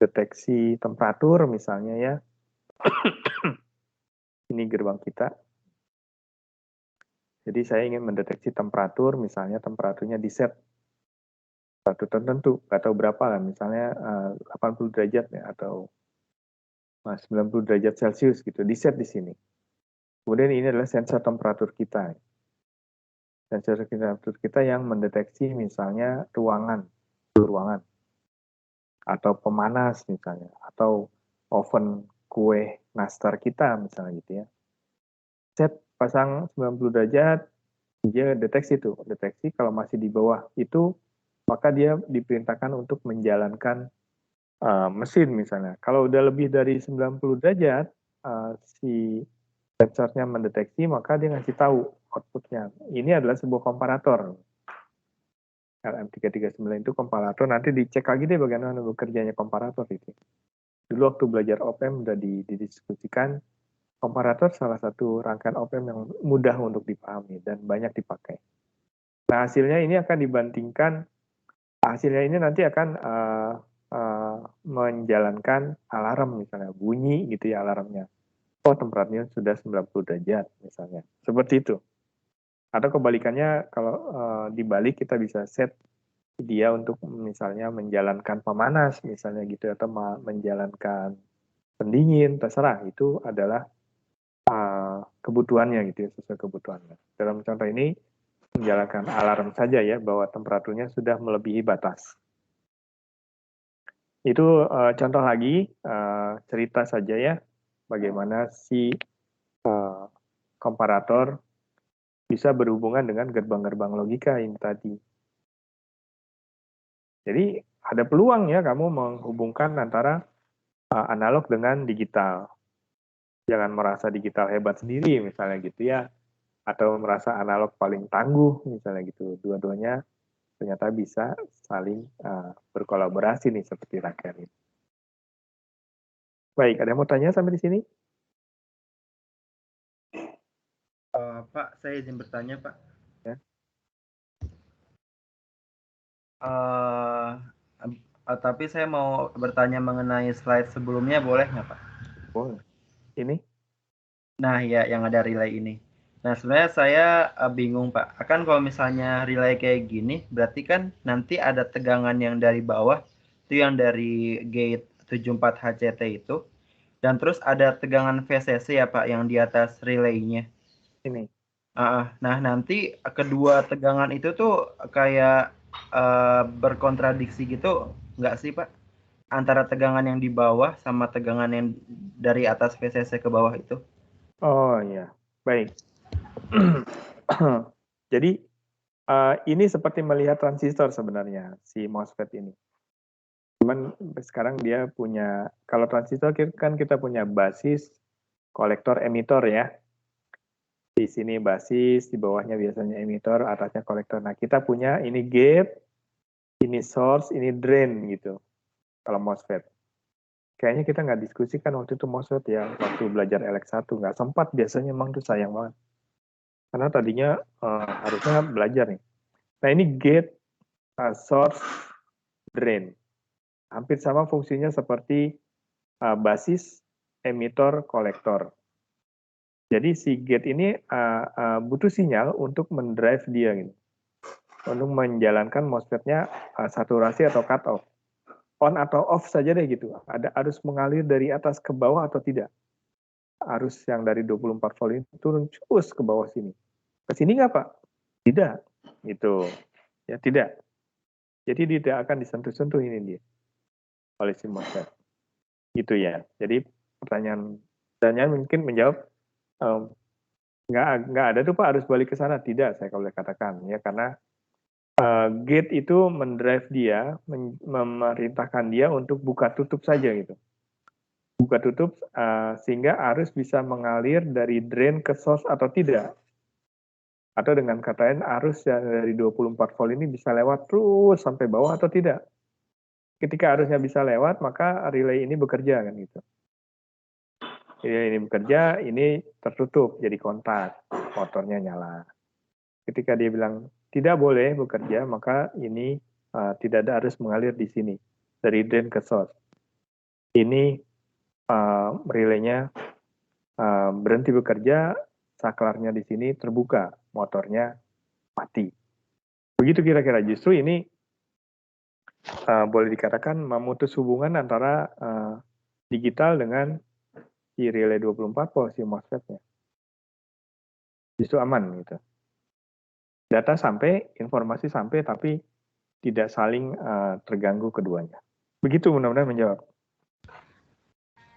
S1: Deteksi temperatur misalnya ya. Ini gerbang kita. Jadi saya ingin mendeteksi temperatur, misalnya temperaturnya di set satu tertentu, nggak tahu berapa lah, misalnya 80 derajat ya, atau 90 derajat Celcius gitu, di set di sini. Kemudian ini adalah sensor temperatur kita. Sensor temperatur kita yang mendeteksi misalnya ruangan, atau pemanas misalnya, atau oven kue nastar kita misalnya gitu ya. Set pasang 90 derajat, dia deteksi kalau masih di bawah itu, maka dia diperintahkan untuk menjalankan mesin misalnya. Kalau udah lebih dari 90 derajat, si sensornya mendeteksi, maka dia ngasih tahu outputnya. Ini adalah sebuah komparator. LM339 itu komparator, nanti dicek lagi deh bagaimana bekerjanya komparator itu. Dulu waktu belajar op-amp udah didiskusikan, komparator salah satu rangkaian op-amp yang mudah untuk dipahami dan banyak dipakai. Nah hasilnya ini akan dibandingkan, hasilnya ini nanti akan menjalankan alarm misalnya, bunyi gitu ya alarmnya. Oh temperaturnya sudah 90 derajat misalnya, seperti itu. Atau kebalikannya, kalau dibalik kita bisa set dia untuk misalnya menjalankan pemanas misalnya gitu, atau menjalankan pendingin, terserah, itu adalah kebutuhannya gitu ya, sesuai kebutuhannya. Dalam contoh ini menjalankan alarm saja ya, bahwa temperaturnya sudah melebihi batas. Itu contoh lagi, cerita saja ya, bagaimana si komparator bisa berhubungan dengan gerbang-gerbang logika ini tadi. Jadi ada peluang ya kamu menghubungkan antara analog dengan digital. Jangan merasa digital hebat sendiri misalnya gitu ya, atau merasa analog paling tangguh misalnya gitu. Dua-duanya ternyata bisa saling berkolaborasi nih seperti rangkaian ini. Baik, ada yang mau tanya sampai di sini?
S2: Pak, saya izin bertanya, Pak.
S1: Ya.
S2: Tapi saya mau bertanya mengenai slide sebelumnya, boleh nggak, Pak?
S1: Boleh. Ini?
S2: Nah, ya, yang ada relay ini. Nah, sebenarnya saya bingung, Pak. Kan kalau misalnya relay kayak gini, berarti kan nanti ada tegangan yang dari bawah, itu yang dari gate 74 HCT itu, dan terus ada tegangan VCC ya, Pak, yang di atas relaynya.
S1: Ini.
S2: Nah, nanti kedua tegangan itu tuh kayak berkontradiksi gitu, nggak sih, Pak? Antara tegangan yang di bawah sama tegangan yang dari atas VCC ke bawah itu.
S1: Oh ya, baik. Jadi ini seperti melihat transistor sebenarnya, si MOSFET ini. Cuman sekarang dia punya, kalau transistor kan kita punya basis, kolektor, emitor ya. Di sini basis, di bawahnya biasanya emitor, atasnya kolektor. Nah kita punya ini gate, ini source, ini drain gitu. Kalau MOSFET. Kayaknya kita nggak diskusikan waktu itu MOSFET ya, waktu belajar LX1. Nggak sempat, biasanya emang tuh sayang banget. Karena tadinya harusnya belajar nih. Nah ini gate, source, drain. Hampir sama fungsinya seperti basis, emitor, kolektor. Jadi si gate ini butuh sinyal untuk mendrive dia gitu. Untuk menjalankan MOSFET-nya saturasi atau cut off. On atau off saja deh gitu. Ada arus mengalir dari atas ke bawah atau tidak. Arus yang dari 24 volt ini turun terus ke bawah sini. Ke sini nggak Pak? Tidak. Gitu. Ya tidak. Jadi tidak akan disentuh-sentuh ini dia oleh si MOSFET. Gitu ya. Jadi pertanyaan mungkin menjawab Nggak ada tuh Pak arus balik ke sana, tidak saya boleh katakan ya, karena gate itu mendrive dia, memerintahkan dia untuk buka tutup saja gitu. Buka tutup sehingga arus bisa mengalir dari drain ke source atau tidak. Atau dengan kata lain arus yang dari 24 volt ini bisa lewat terus sampai bawah atau tidak. Ketika arusnya bisa lewat, maka relay ini bekerja kan gitu. Relay ini bekerja, ini tertutup jadi kontak, motornya nyala. Ketika dia bilang tidak boleh bekerja, maka ini tidak ada arus mengalir di sini dari drain ke source. Ini relaynya berhenti bekerja, saklarnya di sini terbuka, motornya mati. Begitu kira-kira. Justru ini boleh dikatakan memutus hubungan antara digital dengan si relay 24 volt, si MOSFET-nya. Justru aman gitu. Data sampai, informasi sampai, tapi tidak saling terganggu keduanya. Begitu mudah-mudahan menjawab.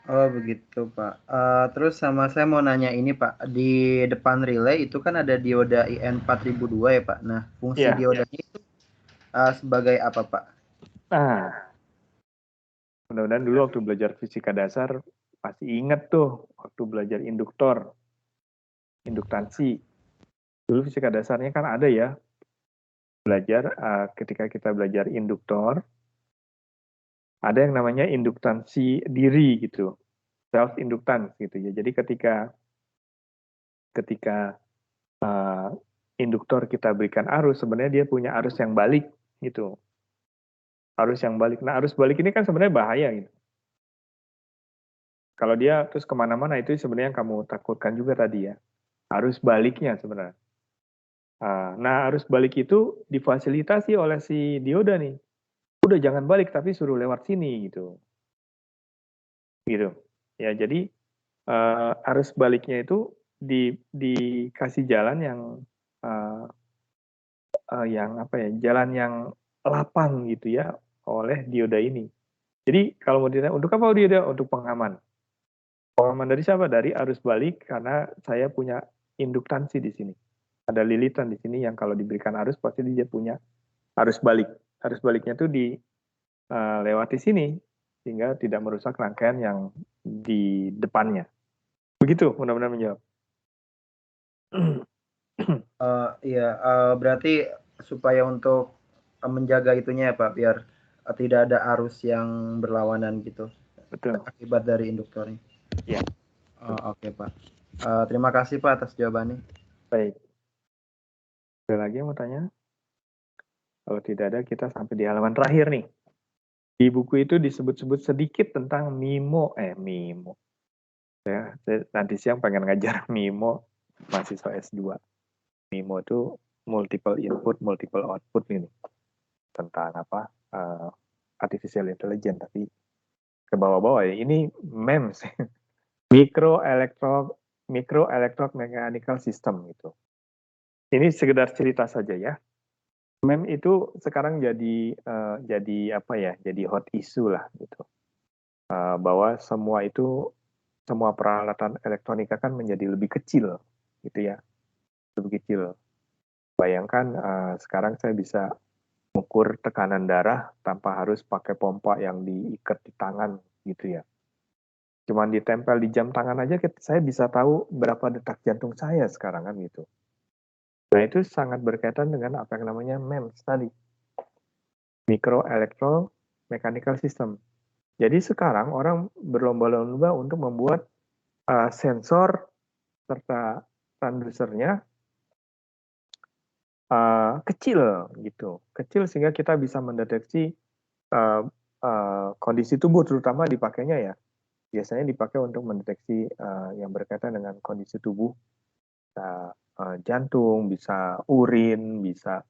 S2: Oh begitu Pak. Terus sama saya mau nanya ini Pak, di depan relay itu kan ada dioda IN4002 ya Pak. Nah fungsi diodanya itu sebagai apa Pak?
S1: Nah, mudah-mudahan dulu waktu belajar fisika dasar pasti ingat tuh waktu belajar induktor, induktansi. Dulu fisika dasarnya kan ada ya, belajar ketika kita belajar induktor, ada yang namanya induktansi diri gitu, self inductance gitu ya. Jadi ketika induktor kita berikan arus, sebenarnya dia punya arus yang balik gitu. Arus yang balik. Nah, arus balik ini kan sebenarnya bahaya gitu. Kalau dia terus kemana-mana itu sebenarnya yang kamu takutkan juga tadi ya. Arus baliknya sebenarnya. Nah, arus balik itu difasilitasi oleh si dioda nih. Udah jangan balik tapi suruh lewat sini gitu. Gitu. Ya, jadi arus baliknya itu dikasih jalan yang apa ya? Jalan yang lapang gitu ya oleh dioda ini. Jadi kalau mau ditanya untuk apa dioda? Untuk pengaman. Pengaman dari siapa? Dari arus balik karena saya punya induktansi di sini. Ada lilitan di sini yang kalau diberikan arus pasti dia punya arus balik. Arus baliknya itu lewati sini sehingga tidak merusak rangkaian yang di depannya. Begitu, mudah-mudahan menjawab.
S2: Iya, berarti supaya untuk menjaga itunya ya Pak, biar tidak ada arus yang berlawanan gitu.
S1: Betul.
S2: Akibat dari induktornya.
S1: Ya.
S2: Oke Pak. Terima kasih Pak atas jawabannya.
S1: Baik. Ada lagi yang mau tanya? Kalau tidak ada, kita sampai di halaman terakhir nih. Di buku itu disebut-sebut sedikit tentang MIMO. MIMO. Saya nanti siang pengen ngajar MIMO, mahasiswa S2. MIMO itu multiple input, multiple output ini. Tentang apa? Artificial intelligence, tapi ke bawah-bawah ya. Ini MEMS. Micro electromechanical system gitu. Ini sekedar cerita saja ya. MEM itu sekarang jadi apa ya? Jadi hot issue lah gitu. Bahwa semua peralatan elektronika kan menjadi lebih kecil gitu ya. Lebih kecil. Bayangkan sekarang saya bisa mengukur tekanan darah tanpa harus pakai pompa yang diikat di tangan gitu ya. Cuman ditempel di jam tangan aja saya bisa tahu berapa detak jantung saya sekarang kan gitu. Nah itu sangat berkaitan dengan apa yang namanya MEMS tadi. Micro Electro Mechanical System. Jadi sekarang orang berlomba-lomba untuk membuat sensor serta transdusernya kecil gitu. Kecil sehingga kita bisa mendeteksi kondisi tubuh, terutama dipakainya ya. Biasanya dipakai untuk mendeteksi yang berkaitan dengan kondisi tubuh, bisa jantung, bisa urin, bisa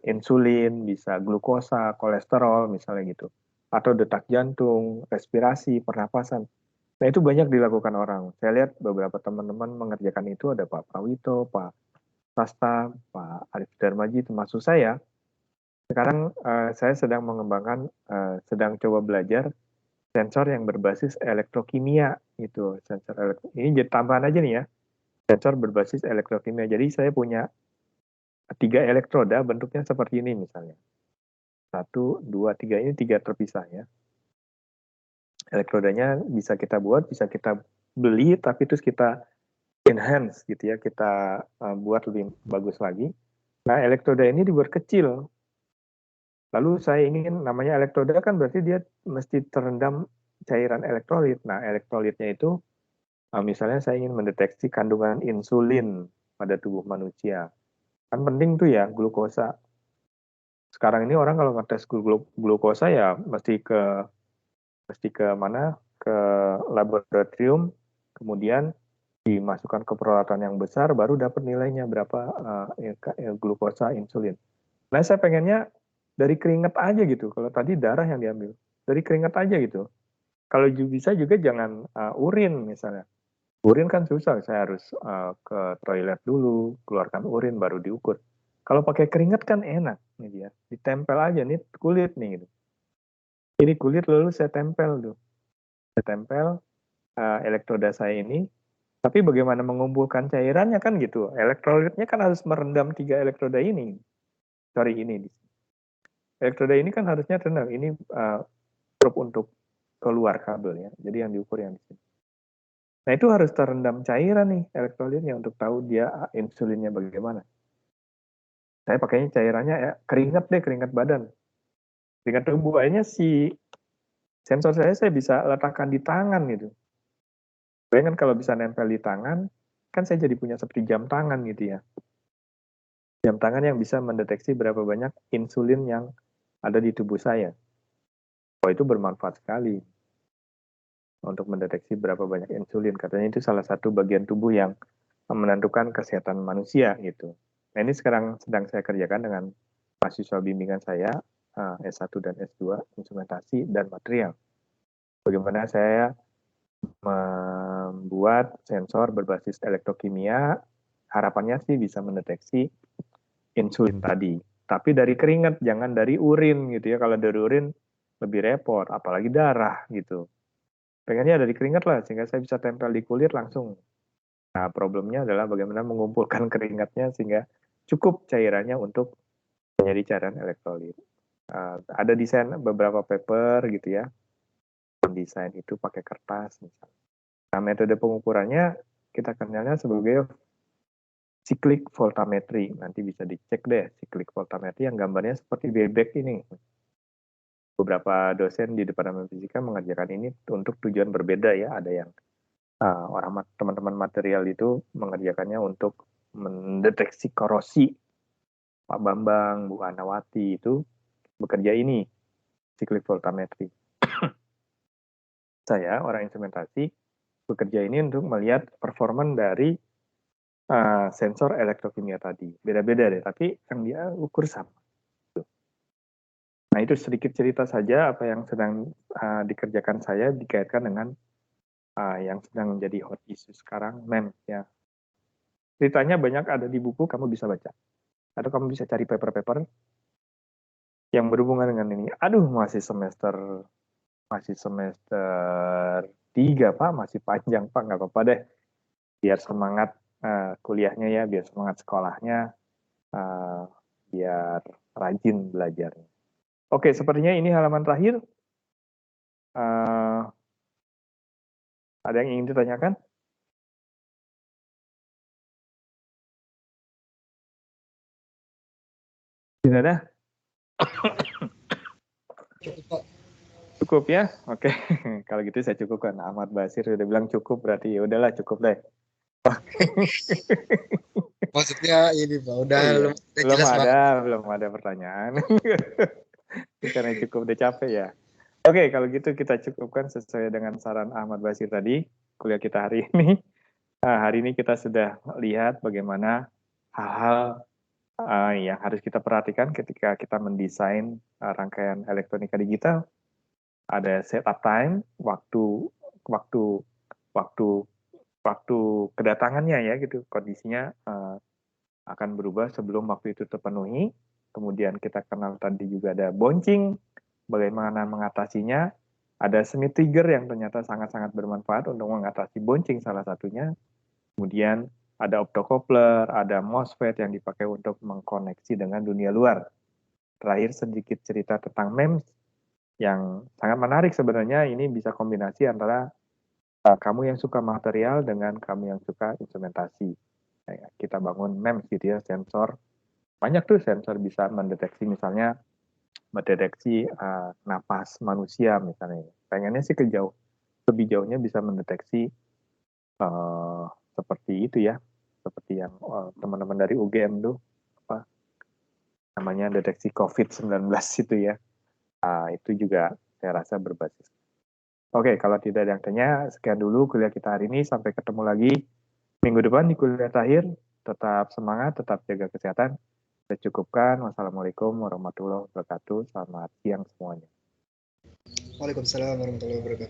S1: insulin, bisa glukosa, kolesterol misalnya gitu, atau detak jantung, respirasi, pernapasan. Nah itu banyak dilakukan orang. Saya lihat beberapa teman-teman mengerjakan itu, ada Pak Prawito, Pak Sasta, Pak Arif Darmaji, termasuk saya. Sekarang saya sedang mengembangkan, sedang coba belajar sensor yang berbasis elektrokimia itu. Sensor ini jadi tambahan aja nih ya. sensor berbasis elektrokimia. Jadi saya punya 3 elektroda bentuknya seperti ini misalnya. 1, 2, 3, ini 3 terpisah ya. Elektrodanya bisa kita buat, bisa kita beli, tapi terus kita enhance gitu ya, kita buat lebih bagus lagi. Nah, elektroda ini dibuat kecil. Lalu saya ingin, namanya elektroda kan berarti dia mesti terendam cairan elektrolit. Nah, elektrolitnya itu misalnya saya ingin mendeteksi kandungan insulin pada tubuh manusia. Kan penting tuh ya glukosa. Sekarang ini orang kalau ngetes glukosa ya mesti ke mana? Ke laboratorium, kemudian dimasukkan ke peralatan yang besar, baru dapat nilainya berapa glukosa insulin. Nah, saya pengennya dari keringat aja gitu. Kalau tadi darah yang diambil, dari keringat aja gitu. Kalau bisa juga jangan urin misalnya. Urin kan susah, saya harus ke toilet dulu, keluarkan urin baru diukur. Kalau pakai keringat kan enak, nih dia, ditempel aja nih kulit nih gitu. Ini kulit lalu saya tempel tuh, saya tempel elektroda saya ini. Tapi bagaimana mengumpulkan cairannya kan gitu. Elektrolitnya kan harus merendam 3 elektroda ini. Sorry ini. Elektroda ini kan harusnya terendam. Ini probe untuk keluar kabel ya. Jadi yang diukur yang di sini. Nah, itu harus terendam cairan nih elektrolitnya untuk tahu dia insulinnya bagaimana. Saya pakainya cairannya ya keringat deh, keringat badan. Keringat tubuh akhirnya si sensor saya bisa letakkan di tangan gitu. Bayangkan kalau bisa nempel di tangan, kan saya jadi punya seperti jam tangan gitu ya. Jam tangan yang bisa mendeteksi berapa banyak insulin yang ada di tubuh saya. Oh, itu bermanfaat sekali untuk mendeteksi berapa banyak insulin. Katanya itu salah satu bagian tubuh yang menentukan kesehatan manusia gitu. Nah, ini sekarang sedang saya kerjakan dengan mahasiswa bimbingan saya S1 dan S2 instrumentasi dan material. Bagaimana saya membuat sensor berbasis elektrokimia, harapannya sih bisa mendeteksi insulin tadi. Tapi dari keringat, jangan dari urin gitu ya. Kalau dari urin lebih repot, apalagi darah gitu. Pengennya dari keringat lah, sehingga saya bisa tempel di kulit langsung. Nah, problemnya adalah bagaimana mengumpulkan keringatnya sehingga cukup cairannya untuk menjadi cairan elektrolit. Ada desain beberapa paper gitu ya, desain itu pakai kertas misalnya. Nah, metode pengukurannya kita kenalnya sebagai cyclic voltammetry. Nanti bisa dicek deh cyclic voltammetry yang gambarnya seperti bebek ini. Beberapa dosen di Departemen Fisika mengerjakan ini untuk tujuan berbeda ya. Ada yang orang teman-teman material itu mengerjakannya untuk mendeteksi korosi. Pak Bambang, Bu Anawati itu bekerja ini, cyclic voltammetry. Saya, orang instrumentasi, bekerja ini untuk melihat performan dari sensor elektrokimia tadi. Beda-beda deh, tapi yang dia ukur sama. Nah, itu sedikit cerita saja apa yang sedang dikerjakan saya dikaitkan dengan yang sedang menjadi hot issue sekarang, MEMS ya. Ceritanya banyak ada di buku, kamu bisa baca. Atau kamu bisa cari paper-paper yang berhubungan dengan ini. Aduh, masih semester 3 Pak, masih panjang Pak, nggak apa-apa deh. Biar semangat kuliahnya ya, biar semangat sekolahnya, biar rajin belajarnya. Oke, sepertinya ini halaman terakhir. Ada yang ingin ditanyakan? Tidak ada?
S3: Cukup, Pak.
S1: Cukup ya? Oke, kalau gitu saya cukupkan. Ahmad Basir udah bilang cukup, berarti ya udahlah cukup deh.
S3: Maksudnya ini Pak, udah jelas banget.
S1: Belum ada pertanyaan. Karena cukup udah capek ya. Oke, kalau gitu kita cukupkan sesuai dengan saran Ahmad Basir tadi, kuliah kita hari ini. Hari ini kita sudah lihat bagaimana hal-hal yang harus kita perhatikan ketika kita mendesain rangkaian elektronika digital. Ada setup time, waktu kedatangannya ya gitu, kondisinya akan berubah sebelum waktu itu terpenuhi. Kemudian kita kenal tadi juga ada bouncing, bagaimana mengatasinya. Ada Smith trigger yang ternyata sangat-sangat bermanfaat untuk mengatasi bouncing salah satunya. Kemudian ada optocoupler, ada MOSFET yang dipakai untuk mengkoneksi dengan dunia luar. Terakhir sedikit cerita tentang MEMS yang sangat menarik sebenarnya. Ini bisa kombinasi antara kamu yang suka material dengan kamu yang suka instrumentasi. Kita bangun MEMS gitu ya, sensor. Banyak tuh sensor bisa mendeteksi misalnya mendeteksi napas manusia misalnya. Pengennya sih lebih jauhnya bisa mendeteksi seperti itu ya, seperti yang teman-teman dari UGM tuh apa namanya deteksi COVID-19 itu ya. Itu juga saya rasa berbasis. Oke, kalau tidak ada yang tanya, sekian dulu kuliah kita hari ini. Sampai ketemu lagi minggu depan di kuliah terakhir. Tetap semangat, tetap jaga kesehatan. Saya cukupkan. Wassalamualaikum warahmatullahi wabarakatuh. Selamat siang semuanya.
S3: Waalaikumsalam warahmatullahi wabarakatuh.